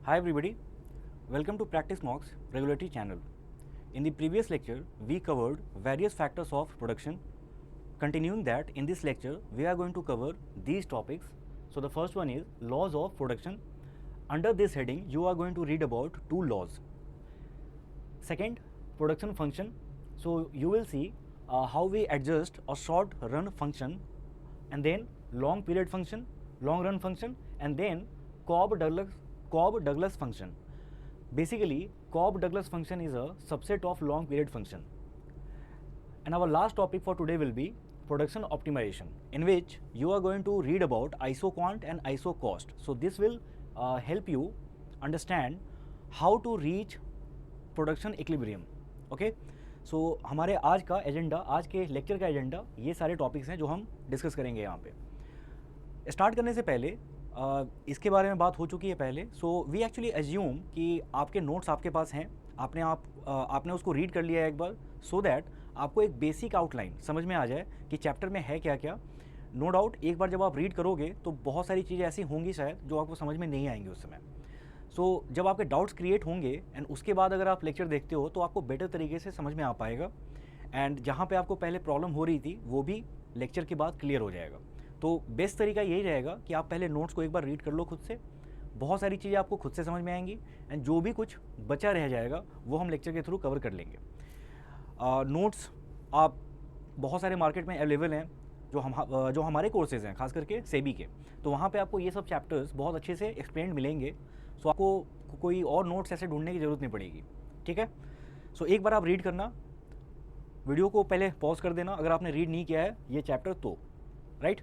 Hi everybody, welcome to Practice Mocks Regulatory channel. In the previous lecture, we covered various factors of production. Continuing that, in this lecture, we are going to cover these topics. So the first one is laws of production. Under this heading, you are going to read about two laws. Second, production function. So you will see how we adjust a short run function, and then long period function, long run function, and then Cobb-Douglas function. Basically, Cobb-Douglas function is a subset of long period function. And our last topic for today will be production optimization, in which you are going to read about isoquant and isocost. So this will help you understand how to reach production equilibrium. Okay, so हमारे आज का agenda, आज के lecture का agenda, ये सारे topics हैं जो हम डिस्कस करेंगे यहाँ पे. स्टार्ट करने से पहले इसके बारे में बात हो चुकी है पहले. सो वी एक्चुअली एज्यूम कि आपके नोट्स आपके पास हैं, आपने उसको रीड कर लिया है एक बार, सो दैट आपको एक बेसिक आउटलाइन समझ में आ जाए कि चैप्टर में है क्या क्या. नो डाउट एक बार जब आप रीड करोगे तो बहुत सारी चीज़ें ऐसी होंगी शायद जो आपको समझ में नहीं आएंगी उस समय. सो जब आपके डाउट्स क्रिएट होंगे एंड उसके बाद अगर आप लेक्चर देखते हो तो आपको बेटर तरीके से समझ में आ पाएगा, एंड जहाँ पे आपको पहले प्रॉब्लम हो रही थी वो भी लेक्चर के बाद क्लियर हो जाएगा. तो बेस्ट तरीका यही रहेगा कि आप पहले नोट्स को एक बार रीड कर लो खुद से. बहुत सारी चीज़ें आपको खुद से समझ में आएंगी, एंड जो भी कुछ बचा रह जाएगा वो हम लेक्चर के थ्रू कवर कर लेंगे. नोट्स आप बहुत सारे मार्केट में अवेलेबल हैं जो हमारे कोर्सेज़ हैं, खास करके सेबी के. तो वहाँ पे आपको ये सब चैप्टर्स बहुत अच्छे से एक्सप्लेन मिलेंगे. सो आपको कोई और नोट्स ऐसे ढूंढने की ज़रूरत नहीं पड़ेगी. ठीक है, सो एक बार आप रीड करना, वीडियो को पहले पॉज कर देना अगर आपने रीड नहीं किया है ये चैप्टर तो, राइट.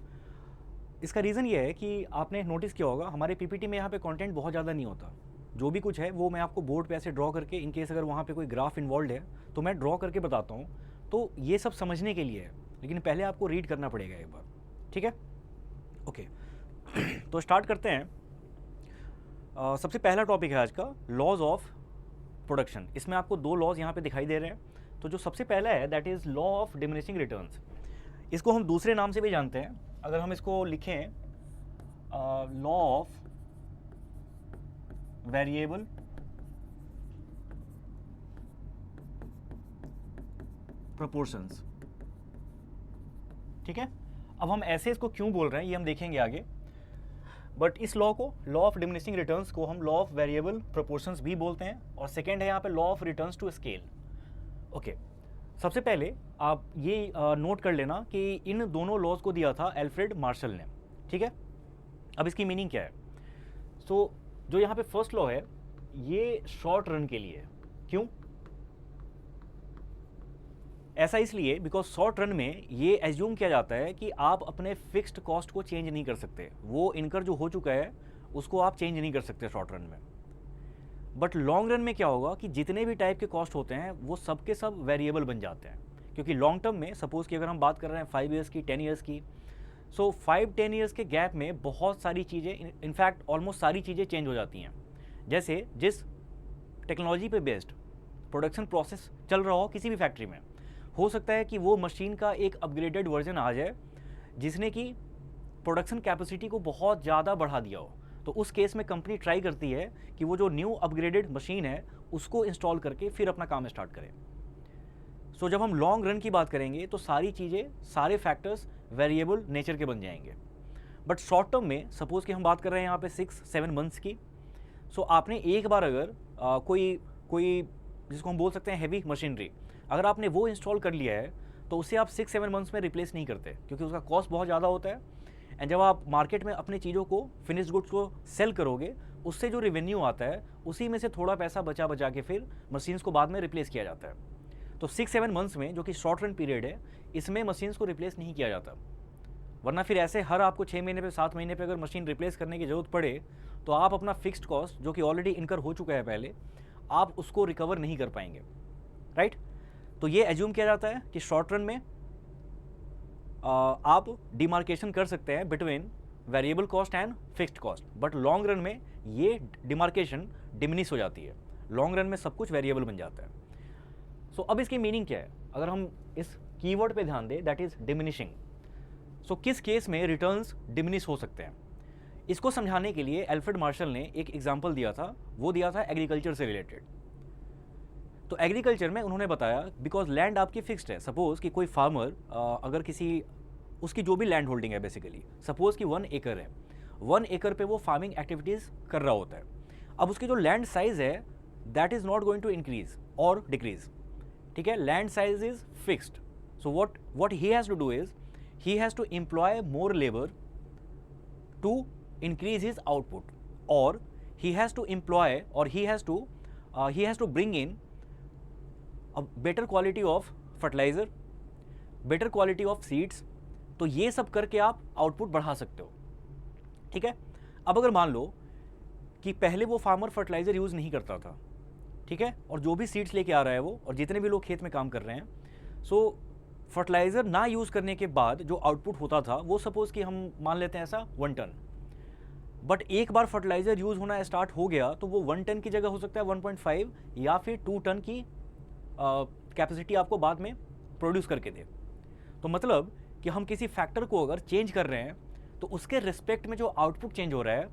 इसका रीज़न ये है कि आपने नोटिस किया होगा हमारे पीपीटी में यहाँ पे कंटेंट बहुत ज़्यादा नहीं होता. जो भी कुछ है वो मैं आपको बोर्ड पे ऐसे ड्रॉ करके, इन केस अगर वहाँ पे कोई ग्राफ इन्वॉल्व है तो मैं ड्रॉ करके बताता हूँ. तो ये सब समझने के लिए है, लेकिन पहले आपको रीड करना पड़ेगा एक बार. ठीक है, ओके. तो स्टार्ट करते हैं. सबसे पहला टॉपिक है आज का, लॉज ऑफ प्रोडक्शन. इसमें आपको दो लॉज यहाँ पे दिखाई दे रहे हैं. तो जो सबसे पहला है that is law of diminishing returns. इसको हम दूसरे नाम से भी जानते हैं. अगर हम इसको लिखें लॉ ऑफ वेरिएबल प्रोपोर्शंस. ठीक है, अब हम ऐसे इसको क्यों बोल रहे हैं ये हम देखेंगे आगे. बट इस लॉ को, लॉ ऑफ डिमिनिशिंग रिटर्न्स को हम लॉ ऑफ वेरिएबल प्रोपोर्शंस भी बोलते हैं. और सेकेंड है यहाँ पे law of returns to scale. Okay, सबसे पहले आप ये नोट कर लेना कि इन दोनों लॉज को दिया था एल्फ्रेड मार्शल ने. ठीक है, अब इसकी मीनिंग क्या है. सो जो यहाँ पे फर्स्ट लॉ है ये शॉर्ट रन के लिए है. क्यों ऐसा? इसलिए बिकॉज शॉर्ट रन में ये एज्यूम किया जाता है कि आप अपने फिक्स्ड कॉस्ट को चेंज नहीं कर सकते. वो इनकर जो हो चुका है उसको आप चेंज नहीं कर सकते शॉर्ट रन में. बट लॉन्ग रन में क्या होगा कि जितने भी टाइप के कॉस्ट होते हैं वो सब के सब वेरिएबल बन जाते हैं. क्योंकि लॉन्ग टर्म में सपोज कि अगर हम बात कर रहे हैं 5 ईयर्स की, 10 ईयर्स की, सो 5-10 ईयर्स के गैप में बहुत सारी चीज़ें, इनफैक्ट ऑलमोस्ट सारी चीज़ें चेंज हो जाती हैं. जैसे जिस टेक्नोलॉजी पे बेस्ड प्रोडक्शन प्रोसेस चल रहा हो किसी भी फैक्ट्री में, हो सकता है कि वो मशीन का एक अपग्रेडेड वर्जन आ जाए जिसने कि प्रोडक्शन कैपेसिटी को बहुत ज़्यादा बढ़ा दिया हो. तो उस केस में कंपनी ट्राई करती है कि वो जो न्यू अपग्रेडेड मशीन है उसको इंस्टॉल करके फिर अपना काम स्टार्ट करें. सो जब हम लॉन्ग रन की बात करेंगे तो सारी चीज़ें, सारे फैक्टर्स वेरिएबल नेचर के बन जाएंगे. बट शॉर्ट टर्म में सपोज़ कि हम बात कर रहे हैं यहाँ पे 6-7 मंथ्स की. सो आपने एक बार अगर कोई जिसको हम बोल सकते हैं हैवी मशीनरी, अगर आपने वो इंस्टॉल कर लिया है तो उसे आप 6-7 मंथ्स में रिप्लेस नहीं करते, क्योंकि उसका कॉस्ट बहुत ज़्यादा होता है. एंड जब आप मार्केट में अपनी चीज़ों को, फिनिश्ड गुड्स को सेल करोगे, उससे जो रेवेन्यू आता है उसी में से थोड़ा पैसा बचा के फिर मशीन्स को बाद में रिप्लेस किया जाता है. तो 6-7 मंथ्स में, जो कि शॉर्ट रन पीरियड है, इसमें मशीन्स को रिप्लेस नहीं किया जाता. वरना फिर ऐसे हर आपको 6 महीने पे, 7 महीने पे अगर मशीन रिप्लेस करने की ज़रूरत पड़े तो आप अपना फिक्स्ड कॉस्ट, जो कि ऑलरेडी इनकर हो चुका है पहले, आप उसको रिकवर नहीं कर पाएंगे. राइट. तो ये एज्यूम किया जाता है कि शॉर्ट रन में आप डिमार्केशन कर सकते हैं between variable cost and fixed cost. But long run में ये डिमार्केशन डिमिनिश हो जाती है. लॉन्ग रन में सब कुछ वेरिएबल बन जाता है. सो अब इसकी मीनिंग क्या है अगर हम इस कीवर्ड पे ध्यान दें, दैट इज डिमिनिशिंग. सो किस केस में रिटर्न्स डिमिनिश हो सकते हैं? इसको समझाने के लिए अल्फ्रेड मार्शल ने एक एग्जाम्पल दिया था, वो दिया था एग्रीकल्चर से रिलेटेड। तो एग्रीकल्चर में उन्होंने बताया बिकॉज लैंड आपकी फिक्स्ड है, सपोज कि कोई फार्मर अगर किसी उसकी जो भी लैंड होल्डिंग है बेसिकली, सपोज कि 1 एकड़ है, 1 एकड़ पे वो फार्मिंग एक्टिविटीज़ कर रहा होता है। अब उसकी जो लैंड साइज है that is not going to increase और डिक्रीज, ठीक है, land size is fixed. So what he has to do is he has to employ more labour to increase his output, or he has to employ, or he has to bring in a better quality of fertilizer, better quality of seeds। तो ये सब करके आप output बढ़ा सकते हो, ठीक है। अब अगर मान लो कि पहले वो फार्मर फर्टिलाइजर यूज़ नहीं करता था, ठीक है, और जो भी सीड्स लेके आ रहा है वो, और जितने भी लोग खेत में काम कर रहे हैं, सो फर्टिलाइजर ना यूज़ करने के बाद जो आउटपुट होता था वो सपोज कि हम मान लेते हैं ऐसा 1 टन, बट एक बार फर्टिलाइजर यूज़ होना स्टार्ट हो गया तो वो 1 टन की जगह हो सकता है 1.5 या फिर 2 टन की कैपेसिटी आपको बाद में प्रोड्यूस करके दे। तो मतलब कि हम किसी फैक्टर को अगर चेंज कर रहे हैं तो उसके रिस्पेक्ट में जो आउटपुट चेंज हो रहा है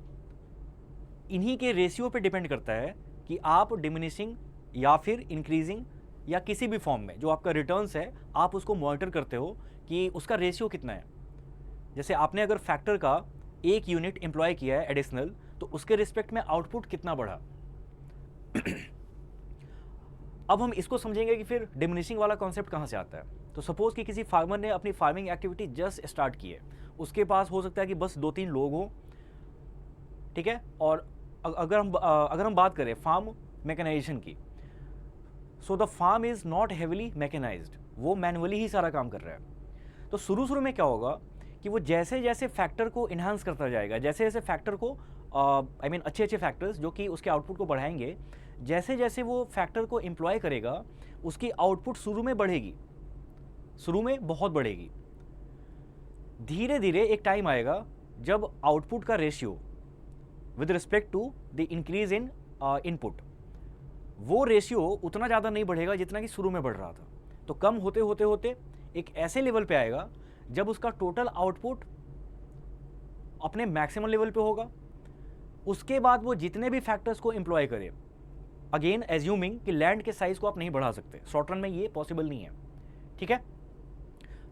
इन्हीं के रेशियो पे डिपेंड करता है कि आप डिमिनिशिंग या फिर इंक्रीजिंग या किसी भी फॉर्म में जो आपका रिटर्न्स है आप उसको मॉनिटर करते हो कि उसका रेशियो कितना है। जैसे आपने अगर फैक्टर का 1 यूनिट एम्प्लॉय किया है एडिशनल, तो उसके रिस्पेक्ट में आउटपुट कितना बढ़ा। अब हम इसको समझेंगे कि फिर डिमिनिशिंग वाला कॉन्सेप्ट कहाँ से आता है। तो सपोज कि किसी फार्मर ने अपनी फार्मिंग एक्टिविटी जस्ट स्टार्ट की है, उसके पास हो सकता है कि बस 2-3 लोग हों, ठीक है, और अगर हम बात करें फार्म मैकेनाइजेशन की, so the farm is not heavily mechanised, वो मैनुअली ही सारा काम कर रहा है। तो शुरू में क्या होगा कि वो जैसे जैसे फैक्टर को इन्हांस करता जाएगा, जैसे जैसे फैक्टर को अच्छे फैक्टर्स जो कि उसके आउटपुट को बढ़ाएंगे, जैसे जैसे वो फैक्टर को एम्प्लॉय करेगा उसकी आउटपुट शुरू में बढ़ेगी, शुरू में बहुत बढ़ेगी। धीरे धीरे एक टाइम आएगा जब आउटपुट का ratio with respect to the increase in input, वो रेशियो उतना ज़्यादा नहीं बढ़ेगा जितना कि शुरू में बढ़ रहा था। तो कम होते होते होते एक ऐसे लेवल पे आएगा जब उसका टोटल आउटपुट अपने मैक्सिमम लेवल पे होगा। उसके बाद वो जितने भी फैक्टर्स को एम्प्लॉय करे, अगेन एज्यूमिंग कि लैंड के साइज को आप नहीं बढ़ा सकते, शॉर्ट रन में ये पॉसिबल नहीं है, ठीक है।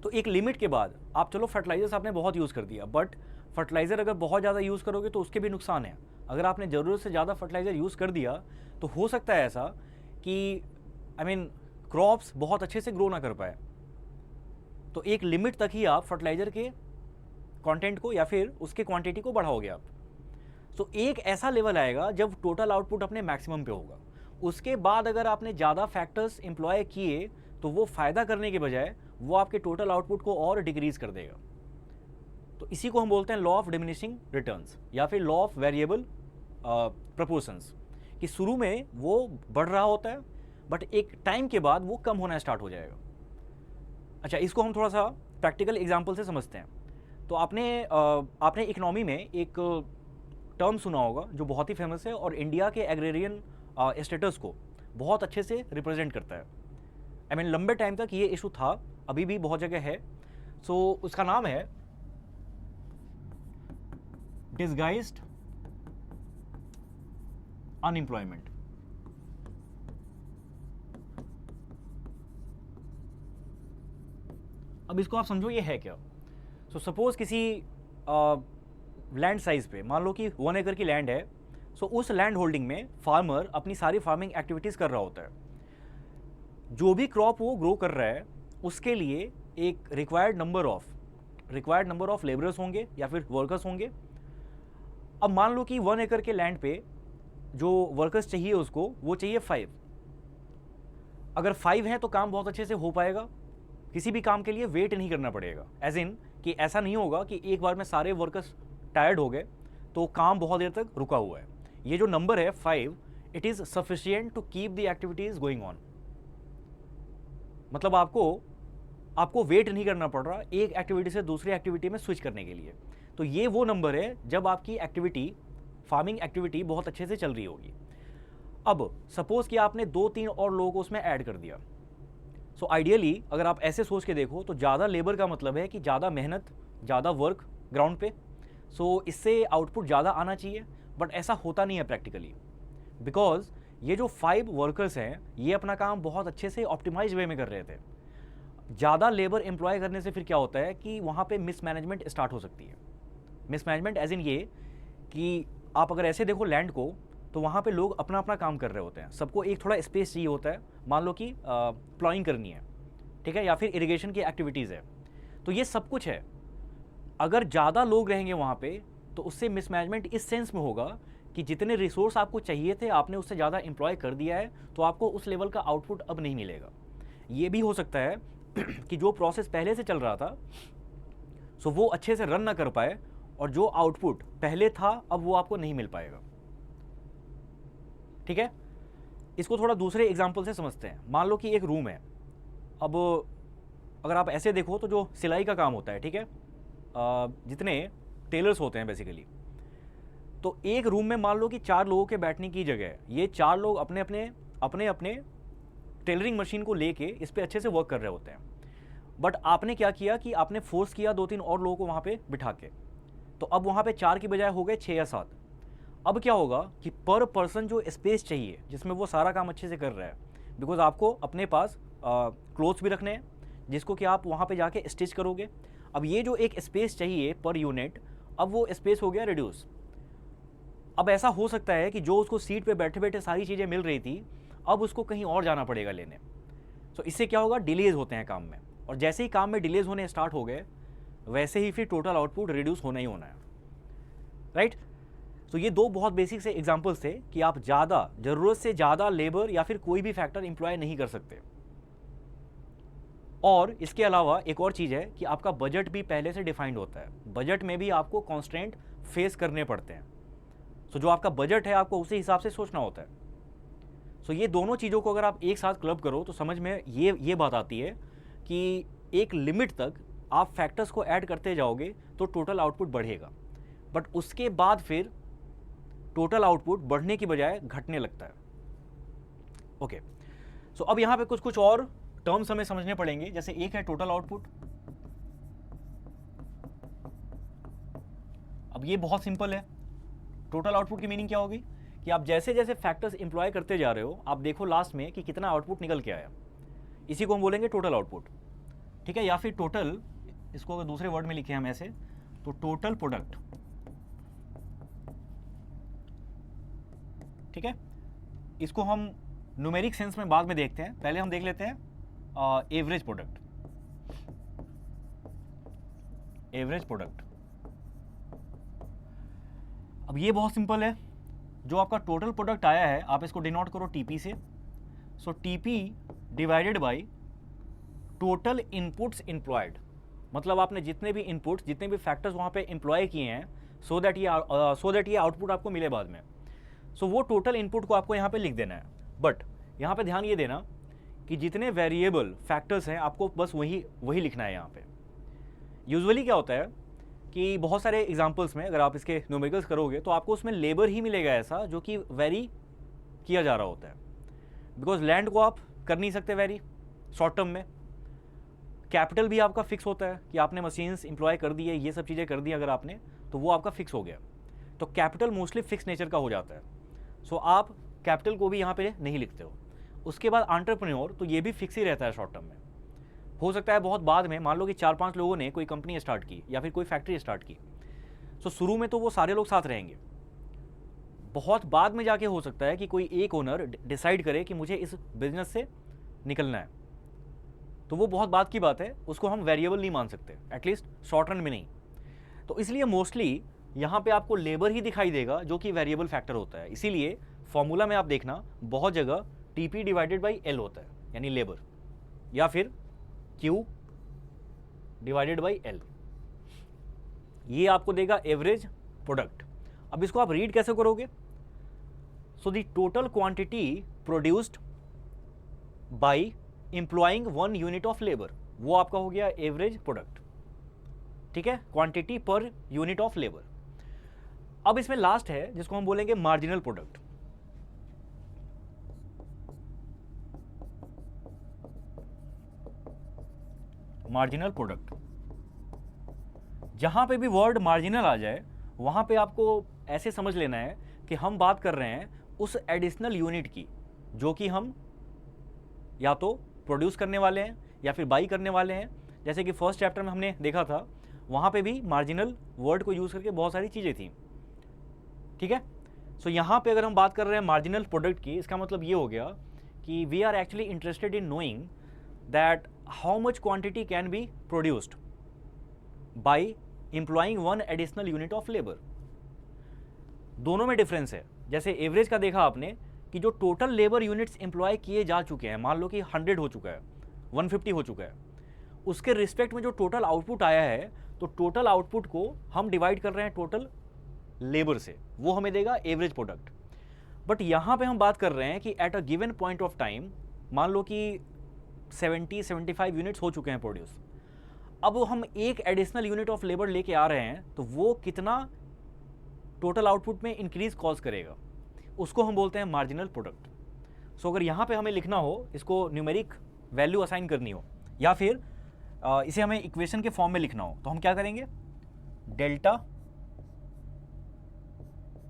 तो एक लिमिट के बाद आप चलो फर्टिलाइजर्स आपने बहुत यूज़ कर दिया, बट फर्टिलाइज़र अगर बहुत ज़्यादा यूज़ करोगे तो उसके भी नुकसान है। अगर आपने ज़रूरत से ज़्यादा फर्टिलाइज़र यूज़ कर दिया तो हो सकता है ऐसा कि क्रॉप्स बहुत अच्छे से ग्रो ना कर पाए। तो एक लिमिट तक ही आप फर्टिलाइज़र के कंटेंट को या फिर उसके क्वांटिटी को बढ़ाओगे आप। तो एक ऐसा लेवल आएगा जब टोटल आउटपुट अपने मैक्सिमम पे होगा। उसके बाद अगर आपने ज़्यादा फैक्टर्स एम्प्लॉय किए तो वो फ़ायदा करने के बजाय वो आपके टोटल आउटपुट को और डिक्रीज कर देगा। तो इसी को हम बोलते हैं लॉ ऑफ डिमिनिशिंग रिटर्न्स या फिर लॉ ऑफ वेरिएबल प्रपोर्शंस, कि शुरू में वो बढ़ रहा होता है बट एक टाइम के बाद वो कम होना स्टार्ट हो जाएगा। अच्छा, इसको हम थोड़ा सा प्रैक्टिकल एग्जांपल से समझते हैं। तो आपने इकोनॉमी में एक टर्म सुना होगा जो बहुत ही फेमस है और इंडिया के एग्रेरियन स्टेटस को बहुत अच्छे से रिप्रेजेंट करता है। लंबे टाइम तक ये इशू था, अभी भी बहुत जगह है। सो उसका नाम है डिसगाइज्ड अनएम्प्लॉयमेंट। अब इसको आप समझो ये है क्या। सो सपोज किसी लैंड साइज पे मान लो कि 1 एकड़ की लैंड है। सो उस लैंड होल्डिंग में फार्मर अपनी सारी फार्मिंग एक्टिविटीज़ कर रहा होता है। जो भी क्रॉप वो ग्रो कर रहा है उसके लिए एक रिक्वायर्ड नंबर ऑफ लेबरर्स होंगे या फिर वर्कर्स होंगे। अब मान लो कि 1 एकड़ के लैंड पे जो वर्कर्स चाहिए उसको वो चाहिए 5। अगर 5 हैं तो काम बहुत अच्छे से हो पाएगा, किसी भी काम के लिए वेट नहीं करना पड़ेगा। एज इन कि ऐसा नहीं होगा कि एक बार में सारे वर्कर्स टायर्ड हो गए तो काम बहुत देर तक रुका हुआ है। ये जो नंबर है 5, it is sufficient to keep the activities going on. मतलब आपको वेट नहीं करना पड़ रहा एक एक्टिविटी से दूसरी एक्टिविटी में स्विच करने के लिए। तो ये वो नंबर है जब आपकी फार्मिंग एक्टिविटी बहुत अच्छे से चल रही होगी। अब सपोज कि आपने 2-3 और लोगों को उसमें ऐड कर दिया। सो आइडियली अगर आप ऐसे सोच के देखो तो ज़्यादा लेबर का मतलब है कि ज़्यादा मेहनत, ज़्यादा वर्क ग्राउंड पे। सो इससे आउटपुट ज़्यादा आना चाहिए, बट ऐसा होता नहीं है प्रैक्टिकली, बिकॉज ये जो 5 वर्कर्स हैं ये अपना काम बहुत अच्छे से ऑप्टिमाइज वे में कर रहे थे। ज़्यादा लेबर एम्प्लॉय करने से फिर क्या होता है कि वहाँ पे मिसमैनेजमेंट स्टार्ट हो सकती है। मिसमैनेजमेंट एज इन ये कि आप अगर ऐसे देखो लैंड को, तो वहाँ पे लोग अपना अपना काम कर रहे होते हैं, सबको एक थोड़ा स्पेस चाहिए होता है। मान लो कि प्लॉइंग करनी है, ठीक है, या फिर इरिगेशन की एक्टिविटीज़ है, तो ये सब कुछ है। अगर ज़्यादा लोग रहेंगे वहाँ पे तो उससे मिसमैनेजमेंट इस सेंस में होगा कि जितने रिसोर्स आपको चाहिए थे आपने उससे ज़्यादा एम्प्लॉय कर दिया है, तो आपको उस लेवल का आउटपुट अब नहीं मिलेगा। ये भी हो सकता है कि जो प्रोसेस पहले से चल रहा था सो वो अच्छे से रन ना कर पाए, और जो आउटपुट पहले था अब वो आपको नहीं मिल पाएगा। ठीक है, इसको थोड़ा दूसरे एग्जाम्पल से समझते हैं। मान लो कि एक रूम है। अब अगर आप ऐसे देखो तो जो सिलाई का काम होता है, ठीक है, जितने टेलर्स होते हैं बेसिकली, तो एक रूम में मान लो कि 4 लोगों के बैठने की जगह है, ये 4 लोग अपने अपने टेलरिंग मशीन को लेके इस पर अच्छे से वर्क कर रहे होते हैं। बट आपने क्या किया कि आपने फोर्स किया 2-3 और लोगों को वहाँ पे बिठा के, तो अब वहाँ पे 4 की बजाय हो गए 6 या 7। अब क्या होगा कि पर पर्सन जो स्पेस चाहिए जिसमें वो सारा काम अच्छे से कर रहा है, बिकॉज आपको अपने पास क्लोथ्स भी रखने हैं जिसको कि आप वहाँ पे जाके स्टिच करोगे। अब ये जो एक स्पेस चाहिए पर यूनिट, अब वो स्पेस हो गया रिड्यूस। अब ऐसा हो सकता है कि जो उसको सीट पे बैठे बैठे सारी चीज़ें मिल रही थी, अब उसको कहीं और जाना पड़ेगा लेने। सो इससे क्या होगा, डिलेज होते हैं काम में, और जैसे ही काम में डिलेज होने स्टार्ट हो गए वैसे ही फिर टोटल आउटपुट रिड्यूस होना ही होना है, राइट। सो ये 2 बहुत बेसिक से एग्जांपल्स थे कि आप ज़्यादा ज़रूरत से ज़्यादा लेबर या फिर कोई भी फैक्टर एम्प्लॉय नहीं कर सकते। और इसके अलावा एक और चीज़ है कि आपका बजट भी पहले से डिफाइंड होता है। बजट में भी आपको कॉन्स्ट्रेंट फेस करने पड़ते हैं। सो जो आपका बजट है आपको उसी हिसाब से सोचना होता है। सो ये दोनों चीज़ों को अगर आप एक साथ क्लब करो तो समझ में ये बात आती है कि एक लिमिट तक आप फैक्टर्स को ऐड करते जाओगे तो टोटल आउटपुट बढ़ेगा, बट उसके बाद फिर टोटल आउटपुट बढ़ने की बजाय घटने लगता है। ओके, सो अब यहाँ पे कुछ और टर्म्स हमें समझने पड़ेंगे। जैसे एक है टोटल आउटपुट। अब ये बहुत सिंपल है। टोटल आउटपुट की मीनिंग क्या होगी कि आप जैसे जैसे फैक्टर्स इंप्लॉय करते जा रहे हो, आप देखो लास्ट में कि कितना आउटपुट निकल के आया, इसी को हम बोलेंगे टोटल आउटपुट। ठीक है, या फिर टोटल, इसको अगर दूसरे वर्ड में लिखे हम ऐसे, तो टोटल प्रोडक्ट। ठीक है, इसको हम न्यूमेरिक सेंस में बाद में देखते हैं, पहले हम देख लेते हैं एवरेज प्रोडक्ट। एवरेज प्रोडक्ट, अब ये बहुत सिंपल है। जो आपका टोटल प्रोडक्ट आया है आप इसको डिनोट करो टीपी से। So TP divided by total inputs employed, मतलब आपने जितने भी इनपुट्स, जितने भी फैक्टर्स वहाँ पे एम्प्लॉय किए हैं सो दैट ये आउटपुट आपको मिले बाद में। सो वो टोटल इनपुट को आपको यहाँ पे लिख देना है। बट यहाँ पे ध्यान ये देना कि जितने वेरिएबल फैक्टर्स हैं आपको बस वही लिखना है यहाँ पे। यूजुअली क्या होता है कि बहुत सारे एग्जांपल्स में अगर आप इसके न्यूमेरिकल्स करोगे तो आपको उसमें लेबर ही मिलेगा ऐसा जो कि वेरी किया जा रहा होता है, बिकॉज लैंड को आप कर नहीं सकते वेरी शॉर्ट टर्म में। कैपिटल भी आपका फिक्स होता है कि आपने मशीन्स इंप्लॉय कर दी है, ये सब चीज़ें कर दी अगर आपने, तो वो आपका फिक्स हो गया। तो कैपिटल मोस्टली फिक्स नेचर का हो जाता है। सो आप कैपिटल को भी यहाँ पे नहीं लिखते हो। उसके बाद एंटरप्रेन्योर, तो ये भी फिक्स ही रहता है शॉर्ट टर्म में। हो सकता है बहुत बाद में, मान लो कि 4-5 लोगों ने कोई कंपनी स्टार्ट की या फिर कोई फैक्ट्री स्टार्ट की, सो शुरू में तो वो सारे लोग साथ रहेंगे। बहुत बाद में जाके हो सकता है कि कोई एक ओनर डिसाइड करे कि मुझे इस बिजनेस से निकलना है, तो वो बहुत बात की बात है, उसको हम वेरिएबल नहीं मान सकते, एटलीस्ट शॉर्ट रन में नहीं। तो इसलिए मोस्टली यहाँ पे आपको लेबर ही दिखाई देगा जो कि वेरिएबल फैक्टर होता है। इसीलिए फॉर्मूला में आप देखना बहुत जगह टीपी डिवाइडेड बाई एल होता है, यानी लेबर, या फिर क्यू डिवाइडेड बाई एल। ये आपको देगा एवरेज प्रोडक्ट। अब इसको आप रीड कैसे करोगे? So the total quantity produced by employing 1 unit of labour, वो आपका हो गया एवरेज प्रोडक्ट। ठीक है, quantity per unit of labour. अब इसमें लास्ट है जिसको हम बोलेंगे मार्जिनल प्रोडक्ट। मार्जिनल प्रोडक्ट, जहां पे भी वर्ड मार्जिनल आ जाए वहाँ पे आपको ऐसे समझ लेना है कि हम बात कर रहे हैं उस एडिशनल यूनिट की जो कि हम या तो प्रोड्यूस करने वाले हैं या फिर बाई करने वाले हैं। जैसे कि फर्स्ट चैप्टर में हमने देखा था, वहाँ पे भी मार्जिनल वर्ड को यूज़ करके बहुत सारी चीज़ें थी, ठीक है। सो यहाँ पे अगर हम बात कर रहे हैं मार्जिनल प्रोडक्ट की, इसका मतलब ये हो गया कि we are actually interested in knowing that how much quantity can be produced by employing one additional unit of labour. दोनों में डिफरेंस है। जैसे एवरेज का देखा आपने कि जो टोटल लेबर यूनिट्स एम्प्लॉय किए जा चुके हैं, मान लो कि 100 हो चुका है, 150 हो चुका है, उसके रिस्पेक्ट में जो टोटल आउटपुट आया है, तो टोटल आउटपुट को हम डिवाइड कर रहे हैं टोटल लेबर से, वो हमें देगा एवरेज प्रोडक्ट। बट यहाँ पे हम बात कर रहे हैं कि at a given point of time मान लो कि 70-75 यूनिट्स हो चुके हैं प्रोड्यूस, अब हम एक एडिशनल यूनिट ऑफ लेबर लेके आ रहे हैं, तो वो कितना टोटल आउटपुट में इंक्रीज कॉज करेगा, उसको हम बोलते हैं मार्जिनल प्रोडक्ट। सो अगर यहाँ पे हमें लिखना हो, इसको न्यूमेरिक वैल्यू असाइन करनी हो या फिर इसे हमें इक्वेशन के फॉर्म में लिखना हो, तो हम क्या करेंगे, delta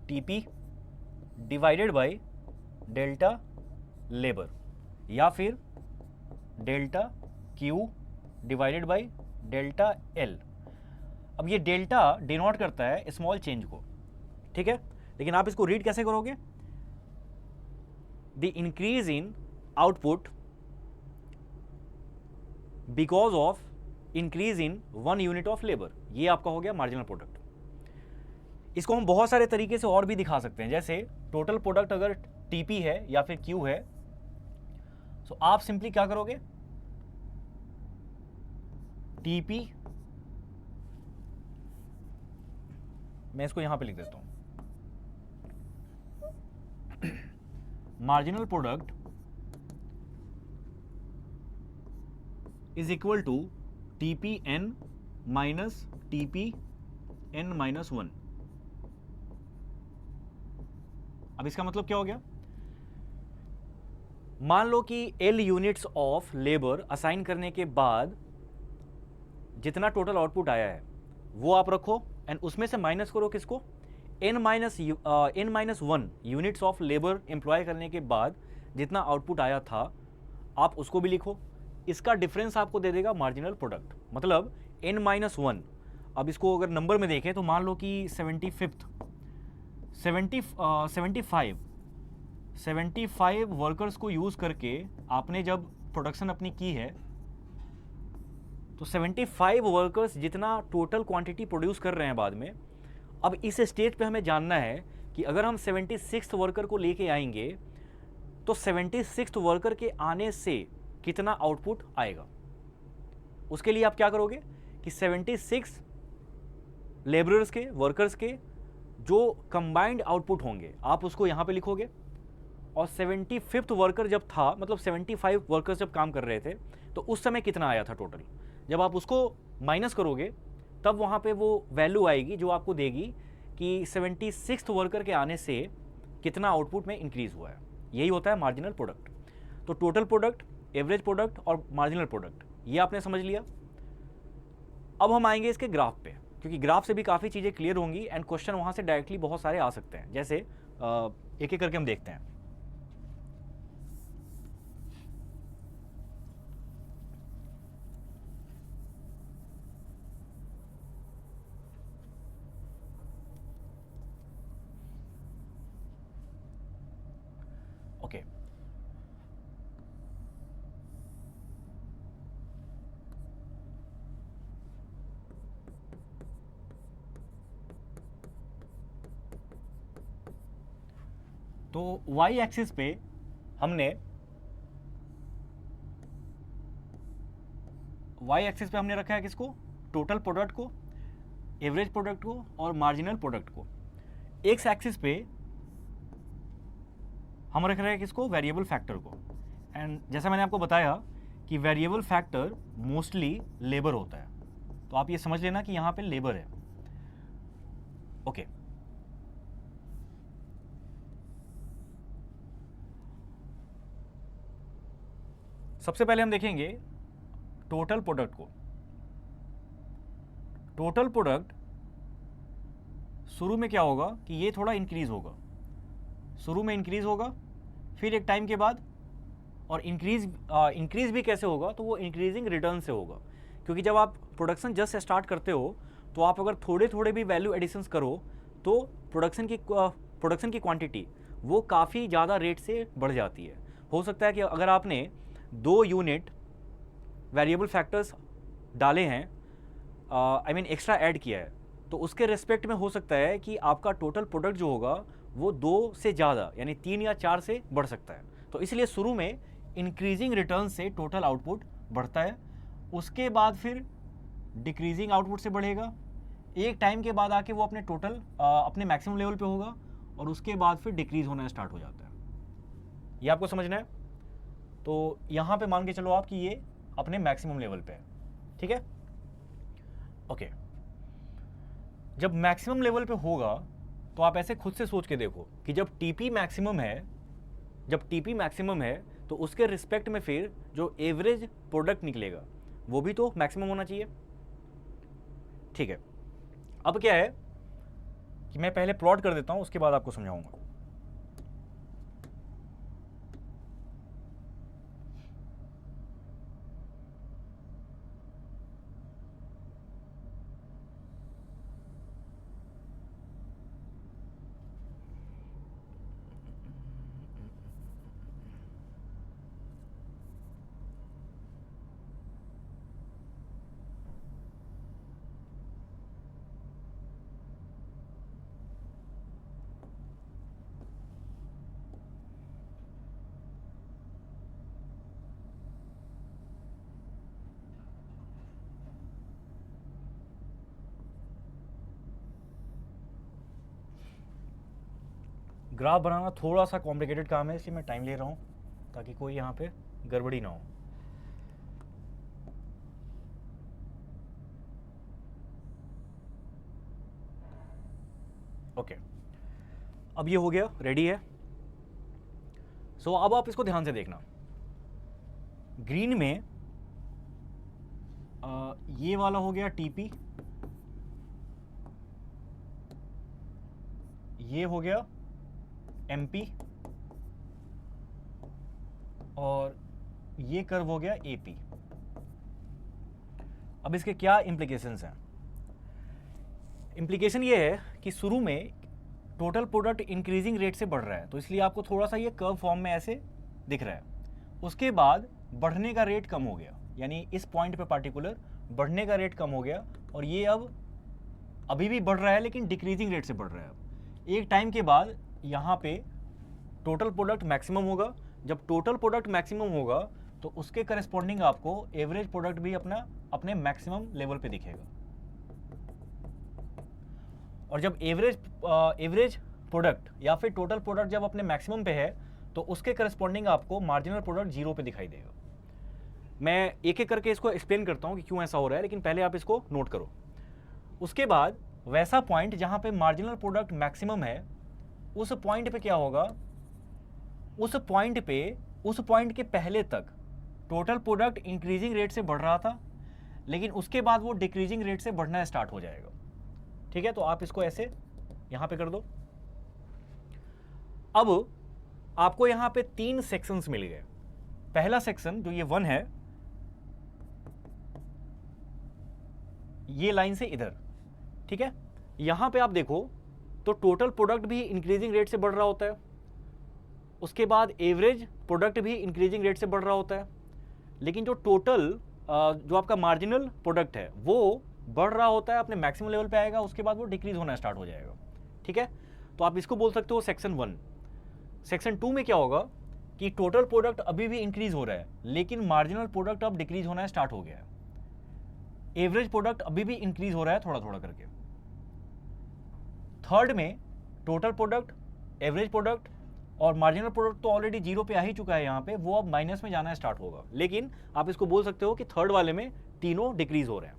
TP divided by delta labour या फिर delta Q divided by delta L. अब ये डेल्टा डिनोट करता है स्मॉल चेंज को, ठीक है, लेकिन आप इसको रीड कैसे करोगे, the increase in output because of increase in one unit of labour, ये आपका हो गया मार्जिनल प्रोडक्ट। इसको हम बहुत सारे तरीके से और भी दिखा सकते हैं, जैसे टोटल प्रोडक्ट अगर टीपी है या फिर क्यू है, तो आप सिंपली क्या करोगे, टीपी, मैं इसको यहां पे लिख देता हूं, marginal product is equal to TP N minus TP N minus 1। अब इसका मतलब क्या हो गया, मान लो कि L units of labour assign करने के बाद जितना टोटल आउटपुट आया है वो आप रखो, एंड उसमें से माइनस करो किसको, n minus 1 units of labour employ करने के बाद जितना आउटपुट आया था आप उसको भी लिखो। इसका डिफरेंस आपको दे देगा मार्जिनल प्रोडक्ट, मतलब n माइनस 1। अब इसको अगर नंबर में देखें तो मान लो कि 75 वर्कर्स को यूज़ करके आपने जब प्रोडक्शन अपनी की है, तो 75 वर्कर्स जितना टोटल क्वांटिटी प्रोड्यूस कर रहे हैं बाद में, अब इस स्टेज पे हमें जानना है कि अगर हम 76th वर्कर को लेके आएंगे तो 76th वर्कर के आने से कितना आउटपुट आएगा। उसके लिए आप क्या करोगे कि 76 लेबरर्स के, वर्कर्स के जो कंबाइंड आउटपुट होंगे आप उसको यहाँ पे लिखोगे, और 75th वर्कर जब था, मतलब 75 वर्कर्स जब काम कर रहे थे, तो उस समय कितना आया था टोटल, जब आप उसको माइनस करोगे तब वहाँ पे वो वैल्यू आएगी जो आपको देगी कि 76th वर्कर के आने से कितना आउटपुट में इंक्रीज हुआ है। यही होता है मार्जिनल प्रोडक्ट। तो टोटल प्रोडक्ट, एवरेज प्रोडक्ट और मार्जिनल प्रोडक्ट, ये आपने समझ लिया। अब हम आएंगे इसके ग्राफ पे, क्योंकि ग्राफ से भी काफ़ी चीज़ें क्लियर होंगी एंड क्वेश्चन वहाँ से डायरेक्टली बहुत सारे आ सकते हैं। जैसे एक एक करके हम देखते हैं। ओके, तो y एक्सिस पे हमने रखा है किसको, टोटल प्रोडक्ट को, एवरेज प्रोडक्ट को और मार्जिनल प्रोडक्ट को। एक्स एक्सिस पे हम रख रहे हैं किसको, वेरिएबल फैक्टर को। एंड जैसा मैंने आपको बताया कि वेरिएबल फैक्टर मोस्टली लेबर होता है, तो आप ये समझ लेना कि यहाँ पे लेबर है। ओके, सबसे पहले हम देखेंगे टोटल प्रोडक्ट को। टोटल प्रोडक्ट शुरू में क्या होगा कि ये थोड़ा इंक्रीज़ होगा, शुरू में इंक्रीज़ होगा, फिर एक टाइम के बाद, और इंक्रीज़ भी कैसे होगा, तो वो इंक्रीजिंग रिटर्न से होगा। क्योंकि जब आप प्रोडक्शन जस्ट स्टार्ट करते हो तो आप अगर थोड़े थोड़े भी वैल्यू एडिशंस करो तो प्रोडक्शन की क्वांटिटी वो काफ़ी ज़्यादा रेट से बढ़ जाती है। हो सकता है कि अगर आपने 2 यूनिट वेरिएबल फैक्टर्स डाले हैं, आई मीन एक्स्ट्रा ऐड किया है, तो उसके रिस्पेक्ट में हो सकता है कि आपका टोटल प्रोडक्ट जो होगा वो 2 से ज़्यादा यानी 3 या 4 से बढ़ सकता है। तो इसलिए शुरू में इंक्रीजिंग रिटर्न से टोटल आउटपुट बढ़ता है, उसके बाद फिर डिक्रीजिंग आउटपुट से बढ़ेगा, एक टाइम के बाद आके वो अपने मैक्सिमम लेवल पे होगा, और उसके बाद फिर डिक्रीज होना स्टार्ट हो जाता है। ये आपको समझना है। तो यहाँ पे मान के चलो आप कि ये अपने मैक्सिमम लेवल पे है, ठीक है, ओके। जब मैक्सिमम लेवल पे होगा तो आप ऐसे खुद से सोच के देखो कि जब टीपी मैक्सिमम है तो उसके रिस्पेक्ट में फिर जो एवरेज प्रोडक्ट निकलेगा वो भी तो मैक्सिमम होना चाहिए, ठीक है। अब क्या है कि मैं पहले प्लॉट कर देता हूं, उसके बाद आपको समझाऊंगा। ग्राफ बनाना थोड़ा सा कॉम्प्लिकेटेड काम है, इसलिए मैं टाइम ले रहा हूँ ताकि कोई यहाँ पे गड़बड़ी ना हो। ओके, अब ये हो गया, रेडी है। सो अब आप इसको ध्यान से देखना। ग्रीन में ये वाला हो गया टीपी, ये हो गया एमपी, और ये कर्व हो गया एपी। अब इसके क्या इम्प्लीकेशंस हैं? इम्प्लीकेशन ये है कि शुरू में टोटल प्रोडक्ट इंक्रीजिंग रेट से बढ़ रहा है, तो इसलिए आपको थोड़ा सा ये कर्व फॉर्म में ऐसे दिख रहा है। उसके बाद बढ़ने का रेट कम हो गया, यानी इस पॉइंट पे पार्टिकुलर बढ़ने का रेट कम हो गया, और ये अब अभी भी बढ़ रहा है लेकिन डिक्रीजिंग रेट से बढ़ रहा है। अब एक टाइम के बाद यहाँ पे टोटल प्रोडक्ट मैक्सिमम होगा। जब टोटल प्रोडक्ट मैक्सिमम होगा तो उसके करस्पॉन्डिंग आपको एवरेज प्रोडक्ट भी अपने मैक्सिमम लेवल पे दिखेगा। और जब एवरेज प्रोडक्ट या फिर टोटल प्रोडक्ट जब अपने मैक्सिमम पे है तो उसके करस्पॉन्डिंग आपको मार्जिनल प्रोडक्ट 0 पे दिखाई देगा। मैं एक एक करके इसको एक्सप्लेन करता हूँ कि क्यों ऐसा हो रहा है, लेकिन पहले आप इसको नोट करो। उसके बाद वैसा पॉइंट जहाँ पे मार्जिनल प्रोडक्ट मैक्सिमम है, उस पॉइंट पे क्या होगा, उस पॉइंट के पहले तक टोटल प्रोडक्ट इंक्रीजिंग रेट से बढ़ रहा था, लेकिन उसके बाद वो डिक्रीजिंग रेट से बढ़ना स्टार्ट हो जाएगा। ठीक है, तो आप इसको ऐसे यहां पे कर दो। अब आपको यहां पे 3 सेक्शंस मिल गए। पहला सेक्शन जो ये 1 है, ये लाइन से इधर, ठीक है। यहां पे आप देखो तो टोटल प्रोडक्ट भी इंक्रीजिंग रेट से बढ़ रहा होता है, उसके बाद एवरेज प्रोडक्ट भी इंक्रीजिंग रेट से बढ़ रहा होता है, लेकिन जो जो आपका मार्जिनल प्रोडक्ट है वो बढ़ रहा होता है, अपने मैक्सिमम लेवल पे आएगा, उसके बाद वो डिक्रीज होना स्टार्ट हो जाएगा। ठीक है, तो आप इसको बोल सकते हो सेक्शन 1। सेक्शन 2 में क्या होगा कि टोटल प्रोडक्ट अभी भी इंक्रीज हो रहा है, लेकिन मार्जिनल प्रोडक्ट अब डिक्रीज होना स्टार्ट हो गया है। एवरेज प्रोडक्ट अभी भी इंक्रीज हो रहा है थोड़ा थोड़ा करके। थर्ड में टोटल प्रोडक्ट, एवरेज प्रोडक्ट और मार्जिनल प्रोडक्ट तो ऑलरेडी 0 पे आ ही चुका है यहाँ पे, वो अब माइनस में जाना स्टार्ट होगा। लेकिन आप इसको बोल सकते हो कि थर्ड वाले में तीनों डिक्रीज हो रहे हैं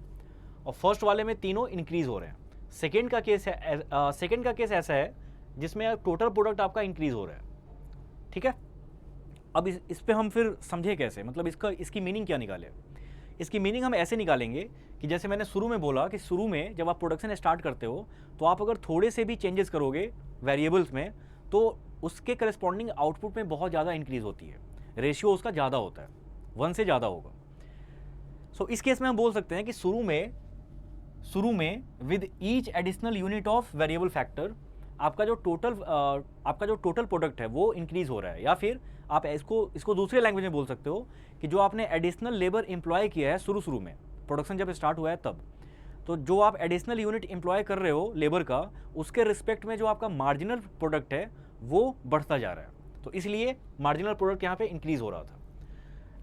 और फर्स्ट वाले में तीनों इंक्रीज हो रहे हैं। सेकेंड का केस ऐसा है जिसमें टोटल प्रोडक्ट आपका इंक्रीज हो रहा है। ठीक है, अब इस पे हम फिर समझे कैसे, मतलब इसकी मीनिंग क्या निकाले। इसकी मीनिंग हम ऐसे निकालेंगे कि जैसे मैंने शुरू में बोला कि शुरू में जब आप प्रोडक्शन स्टार्ट करते हो तो आप अगर थोड़े से भी चेंजेस करोगे वेरिएबल्स में तो उसके करस्पॉन्डिंग आउटपुट में बहुत ज़्यादा इंक्रीज होती है, रेशियो उसका ज़्यादा होता है, 1 से ज़्यादा होगा। सो इस केस में हम बोल सकते हैं कि शुरू में with each additional unit of variable factor आपका जो टोटल प्रोडक्ट है वो इंक्रीज हो रहा है, या फिर आप इसको दूसरे लैंग्वेज में बोल सकते हो कि जो आपने एडिशनल लेबर एम्प्लॉय किया है शुरू में प्रोडक्शन जब स्टार्ट हुआ है तब, तो जो आप एडिशनल यूनिट एम्प्लॉय कर रहे हो लेबर का, उसके रिस्पेक्ट में जो आपका मार्जिनल प्रोडक्ट है वो बढ़ता जा रहा है। तो इसलिए मार्जिनल प्रोडक्ट यहाँ पे इंक्रीज हो रहा था।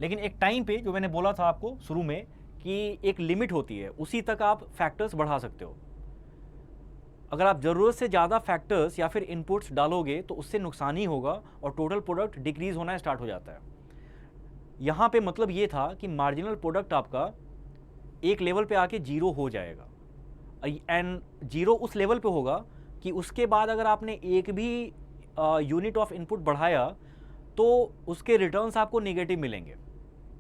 लेकिन एक टाइम पे जो मैंने बोला था आपको शुरू में कि एक लिमिट होती है, उसी तक आप फैक्टर्स बढ़ा सकते हो। अगर आप ज़रूरत से ज़्यादा फैक्टर्स या फिर इनपुट्स डालोगे तो उससे नुकसान ही होगा और टोटल प्रोडक्ट डिक्रीज होना स्टार्ट हो जाता है। यहाँ पे मतलब ये था कि मार्जिनल प्रोडक्ट आपका एक लेवल पे आके जीरो हो जाएगा, एंड जीरो उस लेवल पे होगा कि उसके बाद अगर आपने एक भी यूनिट ऑफ इनपुट बढ़ाया तो उसके रिटर्न्स आपको नेगेटिव मिलेंगे।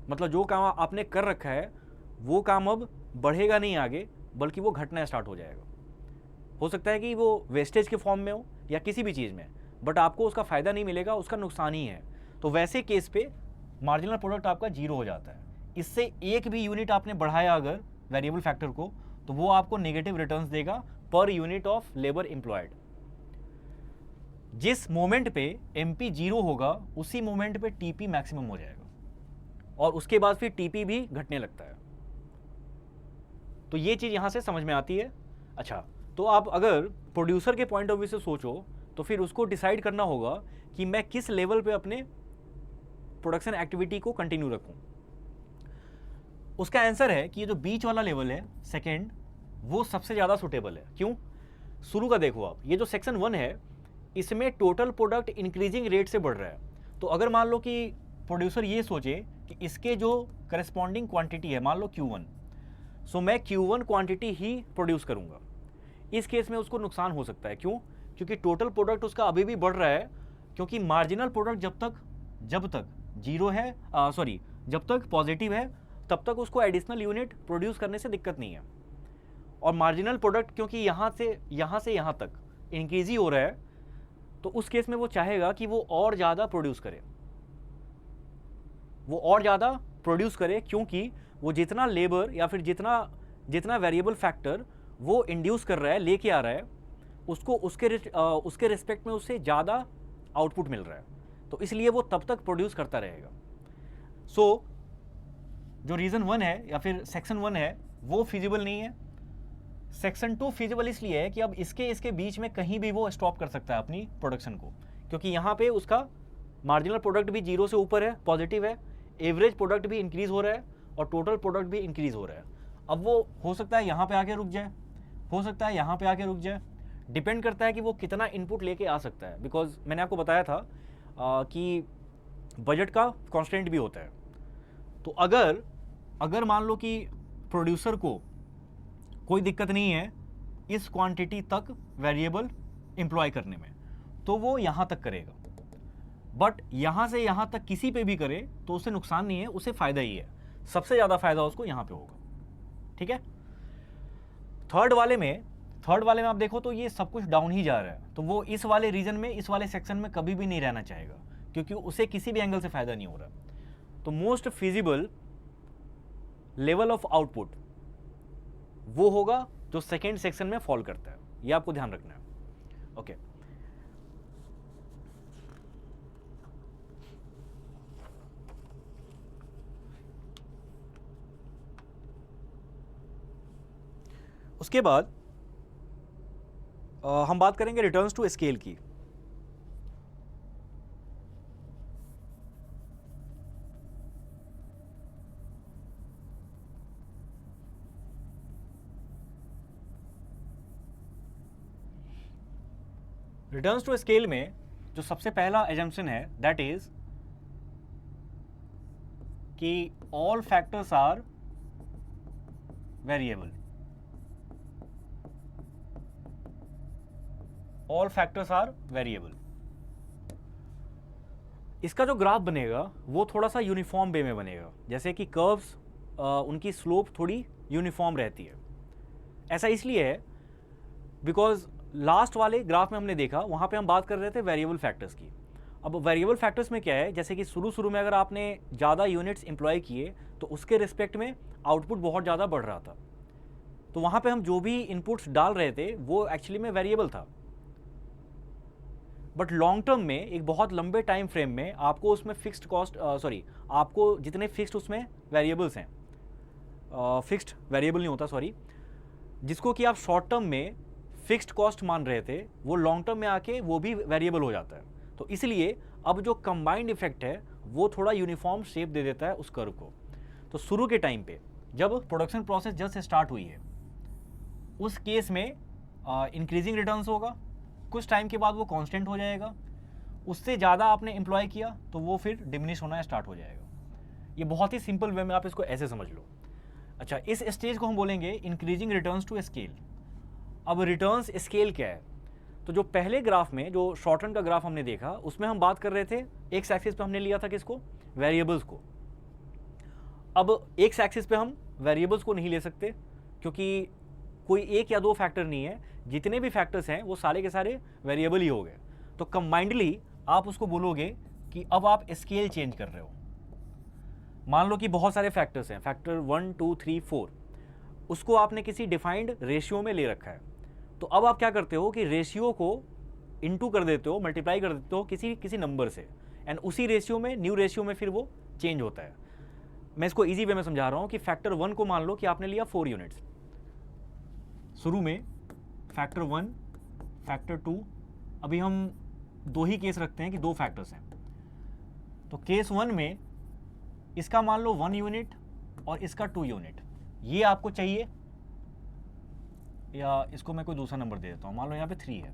मतलब जो काम आपने कर रखा है वो काम अब बढ़ेगा नहीं आगे, बल्कि वो घटना स्टार्ट हो जाएगा। हो सकता है कि वो वेस्टेज के फॉर्म में हो या किसी भी चीज़ में, बट आपको उसका फ़ायदा नहीं मिलेगा, उसका नुकसान ही है। तो वैसे केस पे मार्जिनल प्रोडक्ट आपका जीरो हो जाता है। इससे एक भी यूनिट आपने बढ़ाया अगर वेरिएबल फैक्टर को, तो वो आपको नेगेटिव रिटर्न्स देगा per unit of labour employed. जिस मोमेंट पे एमपी जीरो होगा उसी मोमेंट पे टीपी मैक्सिमम हो जाएगा और उसके बाद फिर टीपी भी घटने लगता है। तो ये चीज़ यहाँ से समझ में आती है। अच्छा, तो आप अगर प्रोड्यूसर के पॉइंट ऑफ व्यू से सोचो तो फिर उसको डिसाइड करना होगा कि मैं किस लेवल पे अपने प्रोडक्शन एक्टिविटी को कंटिन्यू रखूं। उसका आंसर है कि ये जो बीच वाला लेवल है सेकेंड, वो सबसे ज़्यादा सुटेबल है। क्यों? शुरू का देखो आप, ये जो सेक्शन 1 है इसमें टोटल प्रोडक्ट इंक्रीजिंग रेट से बढ़ रहा है। तो अगर मान लो कि प्रोड्यूसर ये सोचे कि इसके जो करस्पॉन्डिंग क्वांटिटी है मान लो Q1, सो मैं Q1 क्वांटिटी ही प्रोड्यूस करूँगा, इस केस में उसको नुकसान हो सकता है। क्यों? क्योंकि टोटल प्रोडक्ट उसका अभी भी बढ़ रहा है, क्योंकि मार्जिनल प्रोडक्ट जब तक जीरो है, जब तक पॉजिटिव है तब तक उसको एडिशनल यूनिट प्रोड्यूस करने से दिक्कत नहीं है। और मार्जिनल प्रोडक्ट क्योंकि यहाँ से यहाँ तक इंक्रीज ही हो रहा है, तो उस केस में वो चाहेगा कि वो और ज़्यादा प्रोड्यूस करे, क्योंकि वो जितना लेबर या फिर जितना वेरिएबल फैक्टर वो इंड्यूस कर रहा है, लेके आ रहा है, उसको उसके रिस्पेक्ट में उससे ज़्यादा आउटपुट मिल रहा है, तो इसलिए वो तब तक प्रोड्यूस करता रहेगा। सो जो रीज़न 1 है या फिर सेक्शन 1 है वो फिजिबल नहीं है। सेक्शन 2 फिजिबल इसलिए है कि अब इसके बीच में कहीं भी वो स्टॉप कर सकता है अपनी प्रोडक्शन को, क्योंकि यहाँ पे उसका मार्जिनल प्रोडक्ट भी जीरो से ऊपर है, पॉजिटिव है, एवरेज प्रोडक्ट भी इंक्रीज हो रहा है और टोटल प्रोडक्ट भी इंक्रीज हो रहा है। अब वो हो सकता है यहाँ पे आके रुक जाए, हो सकता है यहाँ पे आके रुक जाए, डिपेंड करता है कि वो कितना इनपुट लेके आ सकता है। बिकॉज मैंने आपको बताया था कि बजट का कॉन्स्टेंट भी होता है। तो अगर मान लो कि प्रोड्यूसर को कोई दिक्कत नहीं है इस क्वांटिटी तक वेरिएबल एम्प्लॉय करने में, तो वो यहाँ तक करेगा, बट यहाँ से यहाँ तक किसी पे भी करे तो उससे नुकसान नहीं है, उससे फ़ायदा ही है। सबसे ज़्यादा फ़ायदा उसको यहाँ पे होगा। ठीक है। थर्ड वाले में आप देखो तो ये सब कुछ डाउन ही जा रहा है, तो वो इस वाले रीजन में, इस वाले सेक्शन में कभी भी नहीं रहना चाहेगा, क्योंकि उसे किसी भी एंगल से फ़ायदा नहीं हो रहा। तो most feasible level of output वो होगा जो सेकेंड सेक्शन में फॉल करता है, ये आपको ध्यान रखना है। ओके। उसके बाद हम बात करेंगे रिटर्न्स टू स्केल की। रिटर्न्स टू स्केल में जो सबसे पहला एजम्पशन है दैट इज कि all factors are variable. All factors are variable. इसका जो ग्राफ बनेगा वो थोड़ा सा यूनिफॉर्म वे में बनेगा, जैसे कि कर्व्स उनकी स्लोप थोड़ी यूनिफॉर्म रहती है। ऐसा इसलिए है बिकॉज लास्ट वाले ग्राफ में हमने देखा, वहाँ पे हम बात कर रहे थे वेरिएबल फैक्टर्स की। अब वेरिएबल फैक्टर्स में क्या है, जैसे कि शुरू में अगर आपने ज़्यादा यूनिट्स एम्प्लॉय किए तो उसके रिस्पेक्ट में आउटपुट बहुत ज़्यादा बढ़ रहा था, तो वहाँ पे हम जो भी इनपुट्स डाल रहे थे वो एक्चुअली में वेरिएबल था। बट लॉन्ग टर्म में एक बहुत लंबे टाइम फ्रेम में आपको उसमें फिक्स्ड कॉस्ट आपको जितने फिक्स्ड उसमें वेरिएबल्स हैं, फिक्स्ड वेरिएबल नहीं होता सॉरी, जिसको कि आप शॉर्ट टर्म में फिक्स्ड कॉस्ट मान रहे थे वो लॉन्ग टर्म में आके वो भी वेरिएबल हो जाता है। तो इसलिए अब जो कंबाइंड इफेक्ट है वो थोड़ा यूनिफॉर्म शेप दे देता है उस कर्व को। तो शुरू के टाइम पे जब प्रोडक्शन प्रोसेस जस्ट स्टार्ट हुई है उस केस में इंक्रीजिंग रिटर्न्स होगा, कुछ टाइम के बाद वो कांस्टेंट हो जाएगा, उससे ज़्यादा आपने एम्प्लॉय किया तो वो फिर डिमिनिश होना स्टार्ट हो जाएगा। ये बहुत ही सिंपल वे में आप इसको ऐसे समझ लो। अच्छा, इस स्टेज को हम बोलेंगे इंक्रीजिंग रिटर्न्स टू स्केल। अब रिटर्न्स स्केल क्या है, तो जो पहले ग्राफ में जो शॉर्ट रन का ग्राफ हमने देखा उसमें हम बात कर रहे थे एक्स एक्सिस पे हमने लिया था किसको, वेरिएबल्स को। अब एक्स एक्सिस पे हम वेरिएबल्स को नहीं ले सकते क्योंकि कोई एक या दो फैक्टर नहीं है, जितने भी फैक्टर्स हैं वो सारे के सारे वेरिएबल ही हो गए। तो कंबाइंडली आप उसको बोलोगे कि अब आप स्केल चेंज कर रहे हो। मान लो कि बहुत सारे फैक्टर्स हैं, फैक्टर 1 2 3 4, उसको आपने किसी डिफाइंड रेशियो में ले रखा है। तो अब आप क्या करते हो कि रेशियो को इनटू कर देते हो, मल्टीप्लाई कर देते हो किसी नंबर से, एंड उसी रेशियो में न्यू रेशियो में फिर वो चेंज होता है। मैं इसको इजी वे में समझा रहा हूँ कि फैक्टर 1 को मान लो कि आपने लिया 4 यूनिट्स शुरू में, फैक्टर 1 फैक्टर 2, अभी हम दो ही केस रखते हैं कि दो फैक्टर्स हैं। तो केस 1 में इसका मान लो 1 यूनिट और इसका 2 यूनिट, ये आपको चाहिए, या इसको मैं कोई दूसरा नंबर दे देता हूँ, मान लो यहाँ पे 3 है।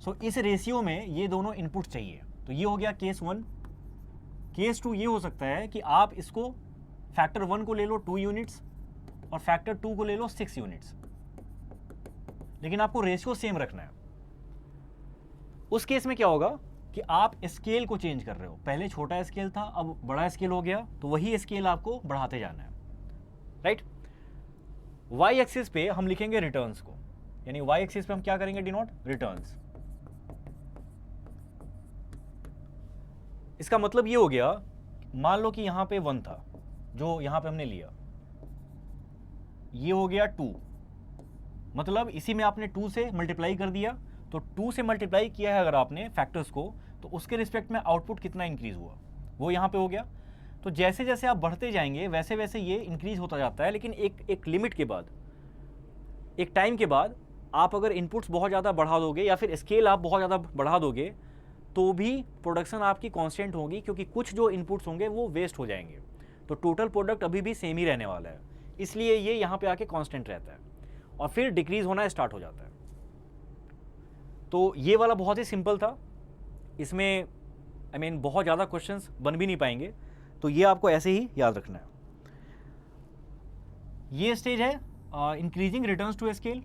सो इस रेशियो में ये दोनों इनपुट चाहिए। तो ये हो गया केस 1। केस 2 ये हो सकता है कि आप इसको फैक्टर 1 को ले लो 2 यूनिट्स और फैक्टर 2 को ले लो 6 यूनिट्स, लेकिन आपको रेशियो सेम रखना है। उस केस में क्या होगा कि आप स्केल को चेंज कर रहे हो, पहले छोटा स्केल था अब बड़ा स्केल हो गया, तो वही स्केल आपको बढ़ाते जाना है, राइट। वाई एक्सिस पे हम लिखेंगे रिटर्न्स को, यानी वाई एक्सिस पे हम क्या करेंगे, डिनोट रिटर्न्स। इसका मतलब ये हो गया, मान लो कि यहां पे 1 था जो यहां पे हमने लिया, ये हो गया 2, मतलब इसी में आपने 2 से मल्टीप्लाई कर दिया। तो 2 से मल्टीप्लाई किया है अगर आपने फैक्टर्स को, तो उसके रिस्पेक्ट में आउटपुट कितना इंक्रीज हुआ वो यहाँ पे हो गया। तो जैसे जैसे आप बढ़ते जाएंगे वैसे वैसे ये इंक्रीज होता जाता है, लेकिन एक लिमिट के बाद, एक टाइम के बाद आप अगर इनपुट्स बहुत ज़्यादा बढ़ा दोगे या फिर स्केल आप बहुत ज़्यादा बढ़ा दोगे तो भी प्रोडक्शन आपकी कांस्टेंट होगी, क्योंकि कुछ जो इनपुट्स होंगे वो वेस्ट हो जाएंगे। तो टोटल प्रोडक्ट अभी भी सेम ही रहने वाला है, इसलिए ये यहाँ पे आके कांस्टेंट रहता है और फिर डिक्रीज होना स्टार्ट हो जाता है। तो ये वाला बहुत ही सिंपल था, इसमें बहुत ज़्यादा क्वेश्चंस बन भी नहीं पाएंगे, तो ये आपको ऐसे ही याद रखना है। ये स्टेज है इंक्रीजिंग रिटर्न्स टू स्केल,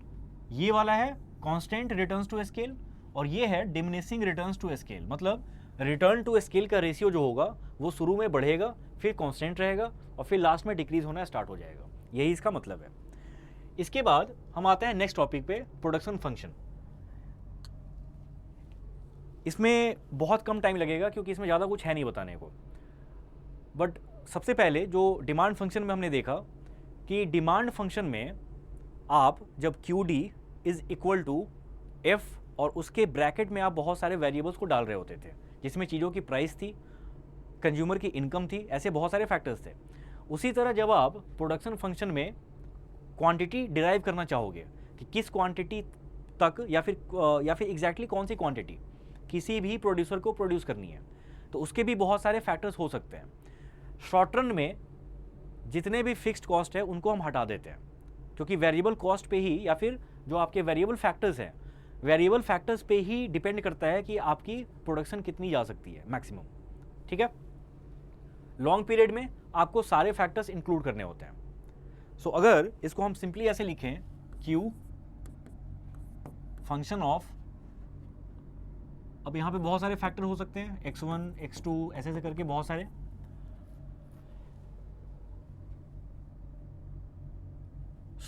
ये वाला है कांस्टेंट रिटर्न्स टू स्केल, और ये है डिमिनिशिंग रिटर्न्स टू स्केल। मतलब रिटर्न टू स्केल का रेशियो जो होगा वो शुरू में बढ़ेगा, फिर कांस्टेंट रहेगा और फिर लास्ट में डिक्रीज होना स्टार्ट हो जाएगा, यही इसका मतलब है। इसके बाद हम आते हैं नेक्स्ट टॉपिक पे, प्रोडक्शन फंक्शन। इसमें बहुत कम टाइम लगेगा क्योंकि इसमें ज़्यादा कुछ है नहीं बताने को। बट सबसे पहले जो डिमांड फंक्शन में हमने देखा कि डिमांड फंक्शन में आप जब QD is equal to F और उसके ब्रैकेट में आप बहुत सारे वेरिएबल्स को डाल रहे होते थे, जिसमें चीज़ों की प्राइस थी, कंज्यूमर की इनकम थी, ऐसे बहुत सारे फैक्टर्स थे। उसी तरह जब आप प्रोडक्शन फंक्शन में क्वांटिटी डिराइव करना चाहोगे कि किस क्वांटिटी तक या फिर एग्जैक्टली कौन सी क्वांटिटी किसी भी प्रोड्यूसर को प्रोड्यूस करनी है, तो उसके भी बहुत सारे फैक्टर्स हो सकते हैं। शॉर्ट रन में जितने भी फिक्स्ड कॉस्ट है उनको हम हटा देते हैं, क्योंकि वेरिएबल कॉस्ट पे ही या फिर जो आपके वेरिएबल फैक्टर्स हैं, वेरिएबल फैक्टर्स पे ही डिपेंड करता है कि आपकी प्रोडक्शन कितनी जा सकती है मैक्सिमम, ठीक है। लॉन्ग पीरियड में आपको सारे फैक्टर्स इंक्लूड करने होते हैं। सो अगर इसको हम सिंपली ऐसे लिखें, Q फंक्शन ऑफ, अब यहाँ पे बहुत सारे फैक्टर हो सकते हैं, x1 x2 ऐसे ऐसे करके बहुत सारे।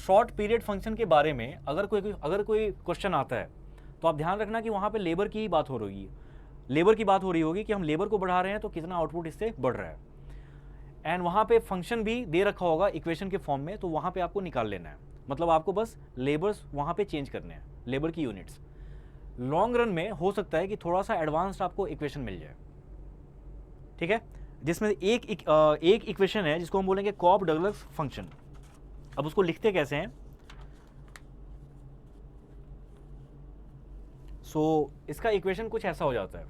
शॉर्ट पीरियड फंक्शन के बारे में अगर कोई क्वेश्चन आता है तो आप ध्यान रखना कि वहाँ पे लेबर की ही बात हो रही है, लेबर की बात हो रही होगी कि हम लेबर को बढ़ा रहे हैं तो कितना आउटपुट इससे बढ़ रहा है, एंड वहाँ पे फंक्शन भी दे रखा होगा इक्वेशन के फॉर्म में, तो वहाँ पे आपको निकाल लेना है। मतलब आपको बस लेबर्स वहाँ पे चेंज करने हैं, लेबर की यूनिट्स। लॉन्ग रन में हो सकता है कि थोड़ा सा एडवांस्ड आपको इक्वेशन मिल जाए, ठीक है, जिसमें एक इक्वेशन है जिसको हम बोलेंगे कॉब डगलस फंक्शन। अब उसको लिखते कैसे हैं? इसका इक्वेशन कुछ ऐसा हो जाता है,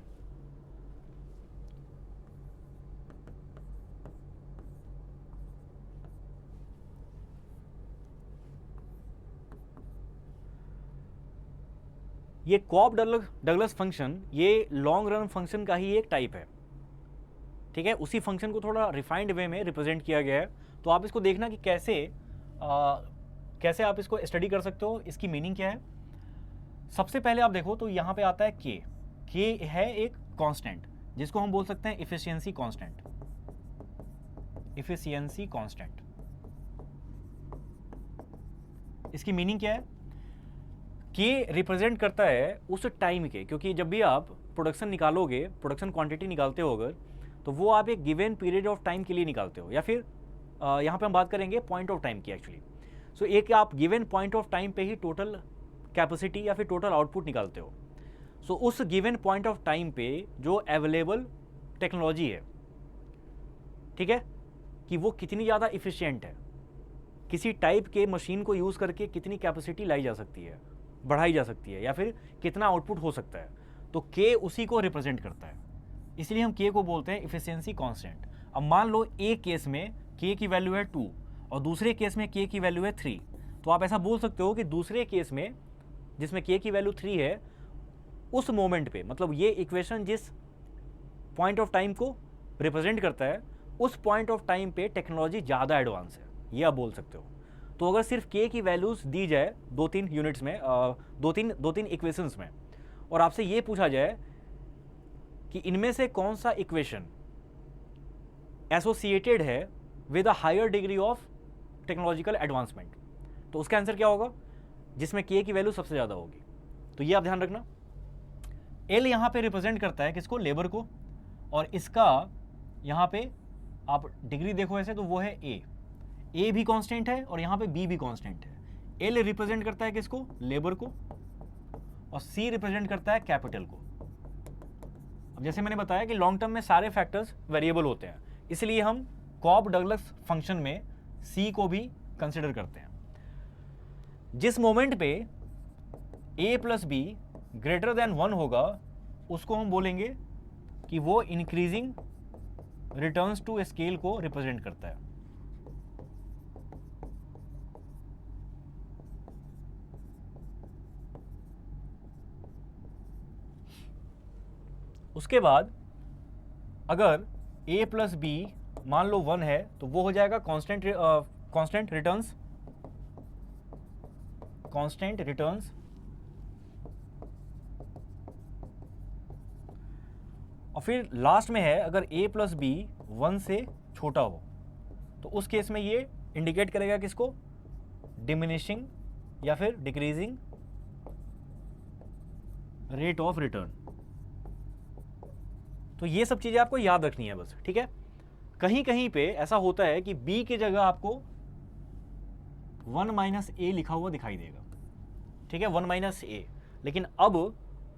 ये कॉब डगलस फंक्शन ये लॉन्ग रन फंक्शन का ही एक टाइप है, ठीक है। उसी फंक्शन को थोड़ा रिफाइंड वे में रिप्रेजेंट किया गया है। तो आप इसको देखना कि कैसे आप इसको स्टडी कर सकते हो, इसकी मीनिंग क्या है। सबसे पहले आप देखो तो यहाँ पे आता है के है एक कांस्टेंट जिसको हम बोल सकते हैं इफिशियंसी कांस्टेंट। इफिशियंसी कांस्टेंट, इसकी मीनिंग क्या है? के रिप्रेजेंट करता है उस टाइम के, क्योंकि जब भी आप प्रोडक्शन निकालोगे, प्रोडक्शन क्वांटिटी निकालते हो अगर, तो वो आप एक गिवन पीरियड ऑफ टाइम के लिए निकालते हो, या फिर यहाँ पे हम बात करेंगे पॉइंट ऑफ टाइम की एक्चुअली। सो एक आप गिवन पॉइंट ऑफ टाइम पे ही टोटल कैपेसिटी या फिर टोटल आउटपुट निकालते हो। सो उस गिवन पॉइंट ऑफ टाइम पे जो अवेलेबल टेक्नोलॉजी है, ठीक है, कि वो कितनी ज़्यादा इफिशियंट है, किसी टाइप के मशीन को यूज़ करके कितनी कैपेसिटी लाई जा सकती है, बढ़ाई जा सकती है, या फिर कितना आउटपुट हो सकता है, तो के उसी को रिप्रेजेंट करता है। इसलिए हम के को बोलते हैं इफिशियंसी कांस्टेंट। अब मान लो एक केस में के की वैल्यू है 2 और दूसरे केस में के की वैल्यू है 3, तो आप ऐसा बोल सकते हो कि दूसरे केस में जिसमें के की वैल्यू 3 है, उस मोमेंट पे, मतलब ये इक्वेशन जिस पॉइंट ऑफ टाइम को रिप्रेजेंट करता है, उस पॉइंट ऑफ टाइम पे टेक्नोलॉजी ज़्यादा एडवांस है, ये आप बोल सकते हो। तो अगर सिर्फ के की वैल्यूज़ दी जाए 2-3 यूनिट्स में, दो तीन इक्वेशंस में, और आपसे ये पूछा जाए कि इनमें से कौन सा इक्वेशन एसोसिएटेड है with a higher degree of technological advancement, तो उसका आंसर क्या होगा? जिसमें के की वैल्यू सबसे ज़्यादा होगी। तो ये आप ध्यान रखना। एल यहाँ पे रिप्रेजेंट करता है किसको? लेबर को। और इसका यहाँ पे आप डिग्री देखो ऐसे, तो वो है ए भी कांस्टेंट है और यहाँ पे बी भी कांस्टेंट है। एल रिप्रेजेंट करता है किसको? लेबर को। और सी रिप्रेजेंट करता है कैपिटल को। अब जैसे मैंने बताया कि लॉन्ग टर्म में सारे फैक्टर्स वेरिएबल होते हैं, इसलिए हम कॉब डगलस फंक्शन में सी को भी कंसिडर करते हैं। जिस मोमेंट पे a plus be greater than 1 होगा, उसको हम बोलेंगे कि वो इंक्रीजिंग रिटर्न्स टू स्केल को रिप्रेजेंट करता है। उसके बाद अगर a प्लस बी मान लो 1 है, तो वो हो जाएगा कांस्टेंट रिटर्न्स, कांस्टेंट रिटर्न्स। और फिर लास्ट में है अगर a प्लस बी 1 से छोटा हो, तो उस केस में ये इंडिकेट करेगा किसको? डिमिनिशिंग या फिर डिक्रीजिंग रेट ऑफ रिटर्न। तो ये सब चीज़ें आपको याद रखनी है बस, ठीक है। कहीं कहीं पे ऐसा होता है कि b की जगह आपको 1 माइनस ए लिखा हुआ दिखाई देगा, ठीक है, 1 माइनस ए। लेकिन अब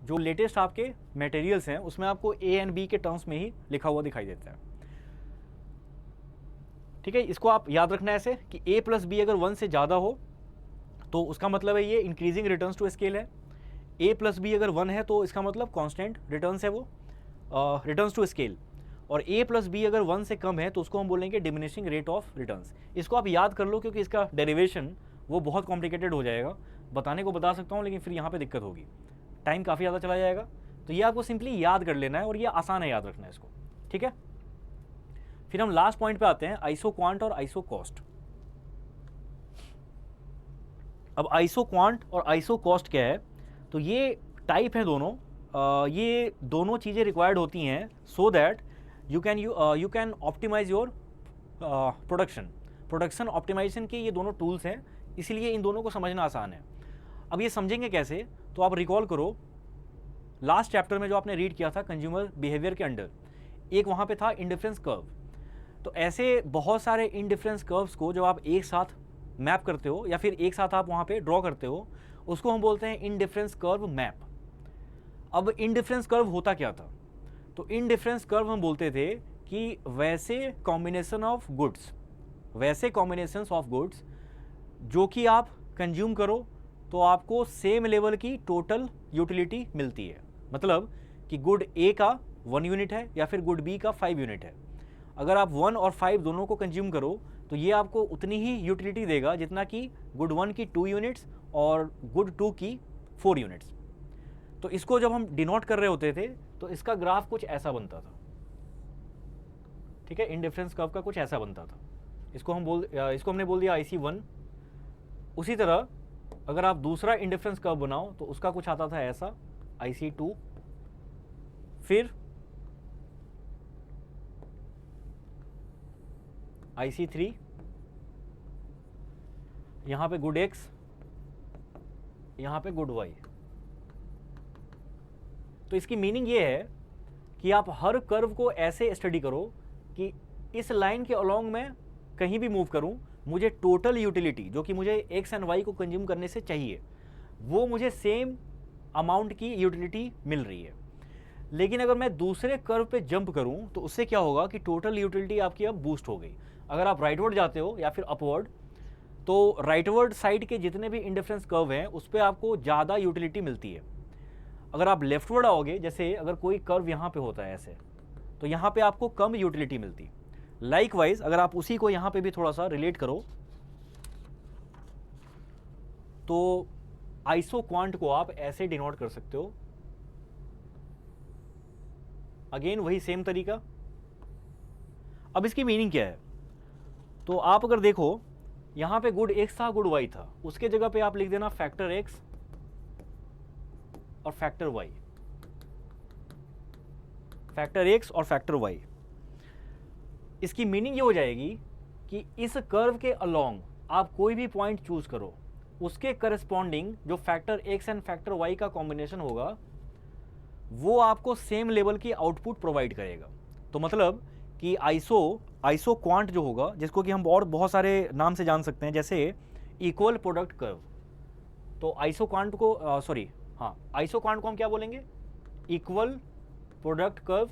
जो लेटेस्ट आपके मटेरियल्स हैं उसमें आपको a एंड b के टर्म्स में ही लिखा हुआ दिखाई देता है, ठीक है। इसको आप याद रखना ऐसे कि a प्लस बी अगर 1 से ज़्यादा हो तो उसका मतलब है ये इंक्रीजिंग रिटर्न्स टू स्केल है। a प्लस बी अगर 1 है तो इसका मतलब कांस्टेंट रिटर्न्स है, वो रिटर्न्स टू स्केल। और a प्लस बी अगर 1 से कम है तो उसको हम बोलेंगे डिमिनिशिंग रेट ऑफ रिटर्न्स। इसको आप याद कर लो क्योंकि इसका डेरिवेशन वो बहुत कॉम्प्लिकेटेड हो जाएगा। बताने को बता सकता हूँ लेकिन फिर यहाँ पे दिक्कत होगी, टाइम काफ़ी ज़्यादा चला जाएगा। तो ये आपको सिंपली याद कर लेना है और ये आसान है याद रखना है इसको, ठीक है। फिर हम लास्ट पॉइंट पे आते हैं, आइसो क्वांट और आइसो कॉस्ट। अब आइसो क्वांट और आइसो कॉस्ट क्या है? तो ये टाइप है दोनों, ये दोनों चीज़ें रिक्वायर्ड होती हैं so that you can optimise your production optimisation के ये दोनों टूल्स हैं इसलिए इन दोनों को समझना आसान है। अब ये समझेंगे कैसे, तो आप रिकॉल करो लास्ट चैप्टर में जो आपने रीड किया था कंज्यूमर बिहेवियर के अंडर, एक वहाँ पे था इंडिफरेंस कर्व। तो ऐसे बहुत सारे इंडिफरेंस कर्व्स को जब आप एक साथ मैप करते हो या फिर एक साथ आप वहाँ पे ड्रॉ करते हो, उसको हम बोलते हैं इंडिफरेंस कर्व मैप। अब इंडिफरेंस कर्व होता क्या था, तो इंडिफरेंस कर्व हम बोलते थे कि वैसे कॉम्बिनेशन ऑफ गुड्स जो कि आप कंज्यूम करो तो आपको सेम लेवल की टोटल यूटिलिटी मिलती है। मतलब कि गुड ए का 1 यूनिट है या फिर गुड बी का 5 यूनिट है। अगर आप 1 और 5 दोनों को कंज्यूम करो तो ये आपको उतनी ही यूटिलिटी देगा जितना कि गुड 1 की 2 यूनिट्स और गुड 2 की 4 यूनिट्स। तो इसको जब हम डिनोट कर रहे होते थे तो इसका ग्राफ कुछ ऐसा बनता था, ठीक है, इंडिफरेंस कर्व का कुछ ऐसा बनता था। इसको हमने बोल दिया IC1। उसी तरह अगर आप दूसरा इंडिफरेंस कर्व बनाओ तो उसका कुछ आता था ऐसा, IC2, फिर IC3, यहां पे गुड X, यहां पे गुड Y। तो इसकी मीनिंग ये है कि आप हर कर्व को ऐसे स्टडी करो कि इस लाइन के अलोंग मैं कहीं भी मूव करूं, मुझे टोटल यूटिलिटी जो कि मुझे X एंड Y को कंज्यूम करने से चाहिए, वो मुझे सेम अमाउंट की यूटिलिटी मिल रही है। लेकिन अगर मैं दूसरे कर्व पे जंप करूं तो उससे क्या होगा कि टोटल यूटिलिटी आपकी अब बूस्ट हो गई। अगर आप राइटवर्ड जाते हो या फिर अपवर्ड, तो राइटवर्ड साइड के जितने भी इंडिफरेंस कर्व हैं उस पर आपको ज़्यादा यूटिलिटी मिलती है। अगर आप लेफ्टवर्ड आओगे, जैसे अगर कोई कर्व यहाँ पे होता है ऐसे, तो यहाँ पे आपको कम यूटिलिटी मिलती। लाइकवाइज अगर आप उसी को यहाँ पे भी थोड़ा सा रिलेट करो तो आइसो क्वांट को आप ऐसे डिनोट कर सकते हो, अगेन वही सेम तरीका। अब इसकी मीनिंग क्या है, तो आप अगर देखो यहां पे गुड X था, गुड Y था, उसके जगह पे आप लिख देना फैक्टर X और फैक्टर Y, फैक्टर X और फैक्टर Y। इसकी मीनिंग ये हो जाएगी कि इस कर्व के अलोंग आप कोई भी पॉइंट चूज करो, उसके करस्पॉन्डिंग जो factor X and factor Y का कॉम्बिनेशन होगा वो आपको सेम लेवल की आउटपुट प्रोवाइड करेगा। तो मतलब कि आइसो क्वांट जो होगा, जिसको कि हम और बहुत सारे नाम से जान सकते हैं, जैसे इक्वल प्रोडक्ट कर्व। तो आइसो क्वांट को हम क्या बोलेंगे, इक्वल प्रोडक्ट कर्व।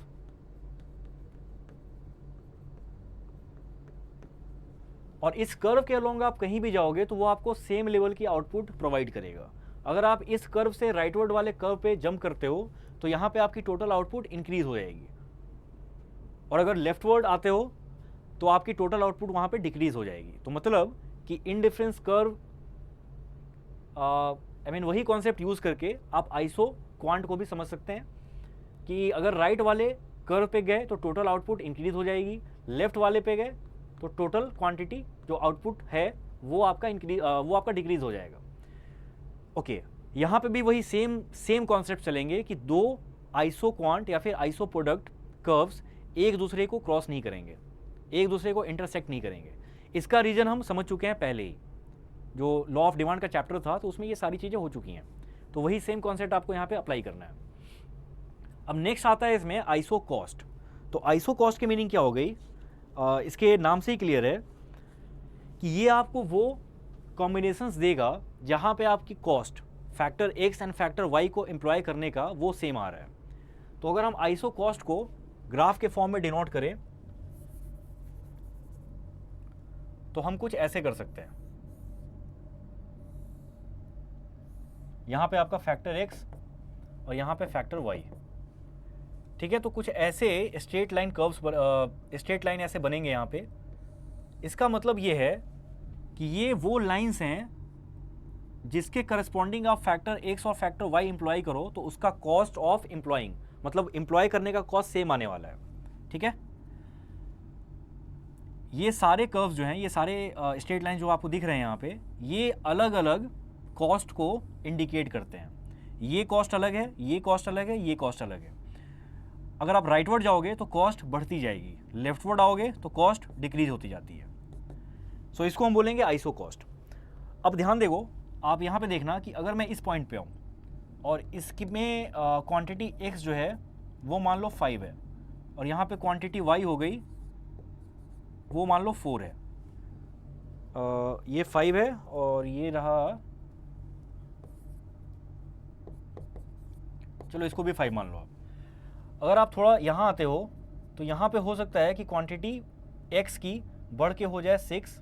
और इस कर्व के अलोंग आप कहीं भी जाओगे तो वो आपको सेम लेवल की आउटपुट प्रोवाइड करेगा। अगर आप इस कर्व से राइटवर्ड वाले कर्व पे जंप करते हो तो यहाँ पे आपकी टोटल आउटपुट इंक्रीज हो जाएगी, और अगर लेफ्टवर्ड आते हो तो आपकी टोटल आउटपुट वहाँ पे डिक्रीज हो जाएगी। तो मतलब कि इंडिफरेंस कर्व वही कॉन्सेप्ट यूज़ करके आप आइसो क्वांट को भी समझ सकते हैं कि अगर राइट वाले कर्व पे गए तो टोटल आउटपुट इंक्रीज हो जाएगी, लेफ्ट वाले पे गए तो टोटल क्वांटिटी जो आउटपुट है वो आपका डिक्रीज हो जाएगा। ओके, यहाँ पे भी वही सेम कॉन्सेप्ट चलेंगे कि दो आइसो क्वांट या फिर आइसो प्रोडक्ट कर्व्स एक दूसरे को क्रॉस नहीं करेंगे, एक दूसरे को इंटरसेक्ट नहीं करेंगे। इसका रीजन हम समझ चुके हैं पहले ही, जो लॉ ऑफ डिमांड का चैप्टर था तो उसमें ये सारी चीज़ें हो चुकी हैं। तो वही सेम कॉन्सेप्ट आपको यहाँ पे अप्लाई करना है। अब नेक्स्ट आता है इसमें आइसो कॉस्ट। तो आइसो कॉस्ट की मीनिंग क्या हो गई, इसके नाम से ही क्लियर है कि ये आपको वो कॉम्बिनेशंस देगा जहाँ पे आपकी cost factor X and factor Y को एम्प्लॉय करने का वो सेम आ रहा है। तो अगर हम आइसो कॉस्ट को ग्राफ के फॉर्म में डिनोट करें तो हम कुछ ऐसे कर सकते हैं, यहां पे आपका फैक्टर X और यहां पे फैक्टर Y, ठीक है। तो कुछ ऐसे स्ट्रेट लाइन ऐसे बनेंगे यहां पे। इसका मतलब ये है कि ये वो लाइंस हैं जिसके करस्पॉन्डिंग आप फैक्टर X और फैक्टर Y एम्प्लॉय करो तो उसका कॉस्ट ऑफ एम्प्लॉइंग, मतलब एम्प्लॉय करने का कॉस्ट सेम आने वाला है, ठीक है। ये सारे कर्व्स जो हैं, ये सारे स्ट्रेट लाइन जो आपको दिख रहे हैं यहाँ पे, ये अलग अलग कॉस्ट को इंडिकेट करते हैं। ये कॉस्ट अलग है, ये कॉस्ट अलग है, ये कॉस्ट अलग है। अगर आप राइटवर्ड जाओगे तो कॉस्ट बढ़ती जाएगी, लेफ्टवर्ड आओगे तो कॉस्ट डिक्रीज होती जाती है। सो इसको हम बोलेंगे आइसो कॉस्ट। अब ध्यान देखो, आप यहाँ पे देखना कि अगर मैं इस पॉइंट पे हूँ और इसकी में क्वांटिटी x जो है वो मान लो 5 है और यहाँ पे क्वांटिटी y हो गई वो मान लो 4 है। ये 5 है और ये रहा, चलो इसको भी 5 मान लो आप। अगर आप थोड़ा यहाँ आते हो तो यहाँ पे हो सकता है कि क्वांटिटी x की बढ़ के हो जाए 6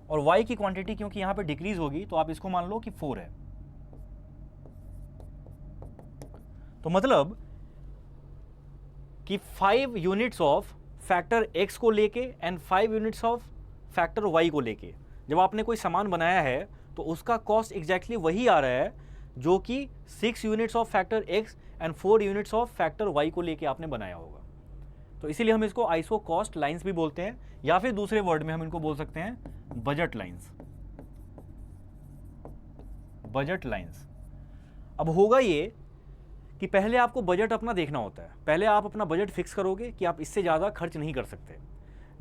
और y की क्वांटिटी क्योंकि यहाँ पे डिक्रीज होगी तो आप इसको मान लो कि 4 है। तो मतलब कि 5 यूनिट्स ऑफ फैक्टर x को लेके and 5 units of factor y को लेके जब आपने कोई सामान बनाया है तो उसका कॉस्ट एग्जैक्टली वही आ रहा है जो कि 6 units of factor x and 4 units of factor y को लेके आपने बनाया होगा। तो इसीलिए हम इसको आइसो कॉस्ट लाइंस भी बोलते हैं, या फिर दूसरे वर्ड में हम इनको बोल सकते हैं बजट लाइंस। Budget lines. अब होगा ये कि पहले आपको बजट अपना देखना होता है, पहले आप अपना बजट फिक्स करोगे कि आप इससे ज़्यादा खर्च नहीं कर सकते।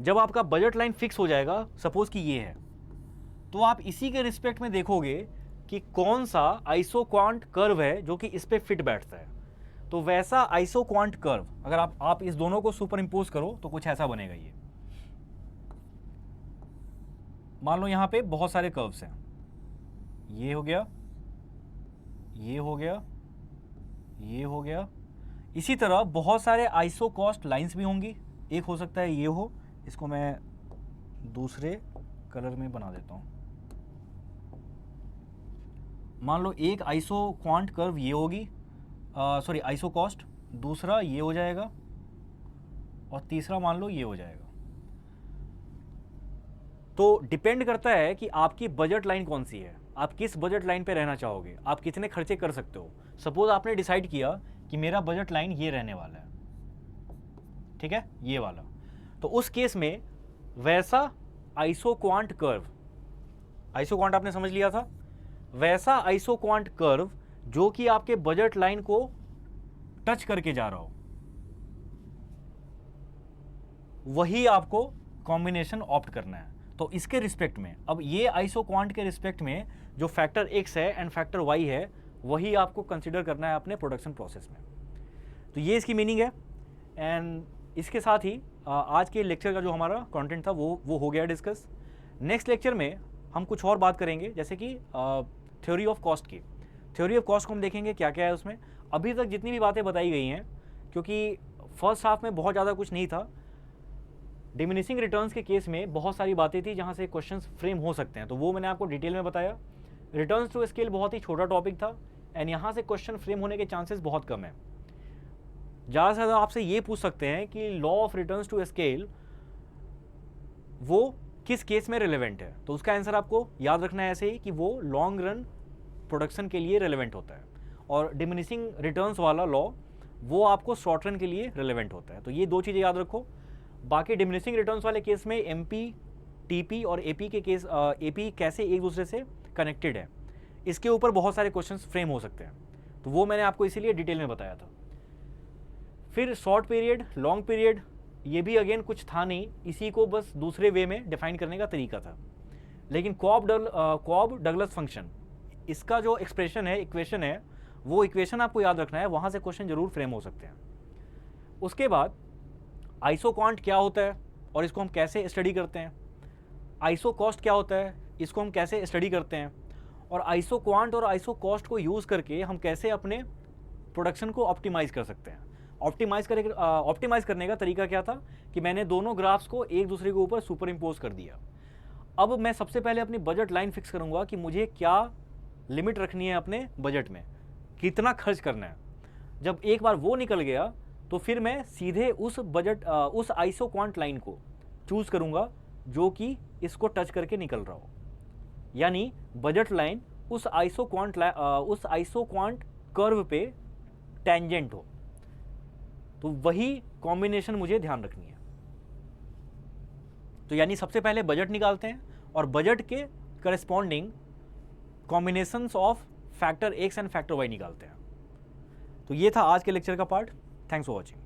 जब आपका बजट लाइन फिक्स हो जाएगा, सपोज कि ये है, तो आप इसी के रिस्पेक्ट में देखोगे कि कौन सा आइसो क्वांट कर्व है जो कि इस पे फिट बैठता है। तो वैसा आइसो क्वांट कर्व अगर आप इस दोनों को सुपर इम्पोज करो तो कुछ ऐसा बनेगा। ये मान लो यहाँ पे बहुत सारे कर्व्स हैं, ये हो गया, ये हो गया, ये हो गया। इसी तरह बहुत सारे आइसो कॉस्ट लाइंस भी होंगी। एक हो सकता है ये हो, इसको मैं दूसरे कलर में बना देता हूँ। मान लो एक आइसो क्वांट कर्व ये होगी, सॉरी आइसो कॉस्ट, दूसरा ये हो जाएगा और तीसरा मान लो ये हो जाएगा। तो डिपेंड करता है कि आपकी बजट लाइन कौन सी है, आप किस बजट लाइन पे रहना चाहोगे, आप कितने खर्चे कर सकते हो। सपोज आपने डिसाइड किया कि मेरा बजट लाइन ये रहने वाला है, ठीक है, ये वाला, तो उस केस में वैसा iso quant curve, iso quant आपने समझ लिया था, वैसा आइसो क्वांट कर्व जो कि आपके बजट लाइन को टच करके जा रहा हो, वही आपको कॉम्बिनेशन ऑप्ट करना है। तो इसके रिस्पेक्ट में, अब ये आइसो क्वांट के रिस्पेक्ट में जो फैक्टर x है एंड फैक्टर y है, वही आपको कंसीडर करना है अपने प्रोडक्शन प्रोसेस में। तो ये इसकी मीनिंग है। एंड इसके साथ ही आज के लेक्चर का जो हमारा कंटेंट था वो हो गया डिस्कस। नेक्स्ट लेक्चर में हम कुछ और बात करेंगे, जैसे कि थ्योरी ऑफ कॉस्ट की। थ्योरी ऑफ कॉस्ट को हम देखेंगे क्या क्या है उसमें। अभी तक जितनी भी बातें बताई गई हैं, क्योंकि फर्स्ट हाफ में बहुत ज़्यादा कुछ नहीं था, डिमिनिशिंग रिटर्न्स के केस में बहुत सारी बातें थी जहाँ से क्वेश्चंस फ्रेम हो सकते हैं, तो वो मैंने आपको डिटेल में बताया। रिटर्न्स टू स्केल बहुत ही छोटा टॉपिक था एंड यहाँ से क्वेश्चन फ्रेम होने के चांसेस बहुत कम है। ज़्यादा से ज़्यादा आपसे ये पूछ सकते हैं कि law of returns to scale वो किस केस में रिलेवेंट है, तो उसका आंसर आपको याद रखना है ऐसे ही कि वो लॉन्ग रन प्रोडक्शन के लिए रिलेवेंट होता है, और डिमिनिशिंग रिटर्न्स वाला लॉ वो आपको शॉर्ट रन के लिए रिलेवेंट होता है। तो ये दो चीज़ें याद रखो। बाकी डिमिनिशिंग रिटर्न्स वाले केस में एमपी, टीपी और एपी के केस, एपी कैसे एक दूसरे से कनेक्टेड है, इसके ऊपर बहुत सारे क्वेश्चंस फ्रेम हो सकते हैं, तो वो मैंने आपको इसीलिए डिटेल में बताया था। फिर शॉर्ट पीरियड, लॉन्ग पीरियड, ये भी अगेन कुछ था नहीं, इसी को बस दूसरे वे में डिफाइन करने का तरीका था। लेकिन कॉब डगलस फंक्शन, इसका जो एक्सप्रेशन है, इक्वेशन है, वो इक्वेशन आपको याद रखना है, वहाँ से क्वेश्चन जरूर फ्रेम हो सकते हैं। उसके बाद आइसो क्वांट क्या होता है और इसको हम कैसे स्टडी करते हैं, आइसो कॉस्ट क्या होता है, इसको हम कैसे स्टडी करते हैं, और आइसो क्वांट और आइसो कॉस्ट को यूज़ करके हम कैसे अपने प्रोडक्शन को ऑप्टिमाइज़ कर सकते हैं। ऑप्टिमाइज़ करने का तरीका क्या था कि मैंने दोनों ग्राफ्स को एक दूसरे के ऊपर सुपर इम्पोज कर दिया। अब मैं सबसे पहले अपनी बजट लाइन फिक्स करूँगा कि मुझे क्या लिमिट रखनी है अपने बजट में, कितना खर्च करना है। जब एक बार वो निकल गया तो फिर मैं सीधे उस आइसो क्वांट लाइन को चूज़ करूँगा जो कि इसको टच करके निकल रहा हो, यानी बजट लाइन उस आइसो क्वांट कर्व पे टेंजेंट हो। तो वही कॉम्बिनेशन मुझे ध्यान रखनी है। तो यानी सबसे पहले बजट निकालते हैं और बजट के corresponding combinations of factor x and factor y निकालते हैं। तो ये था आज के लेक्चर का पार्ट। Thanks for watching.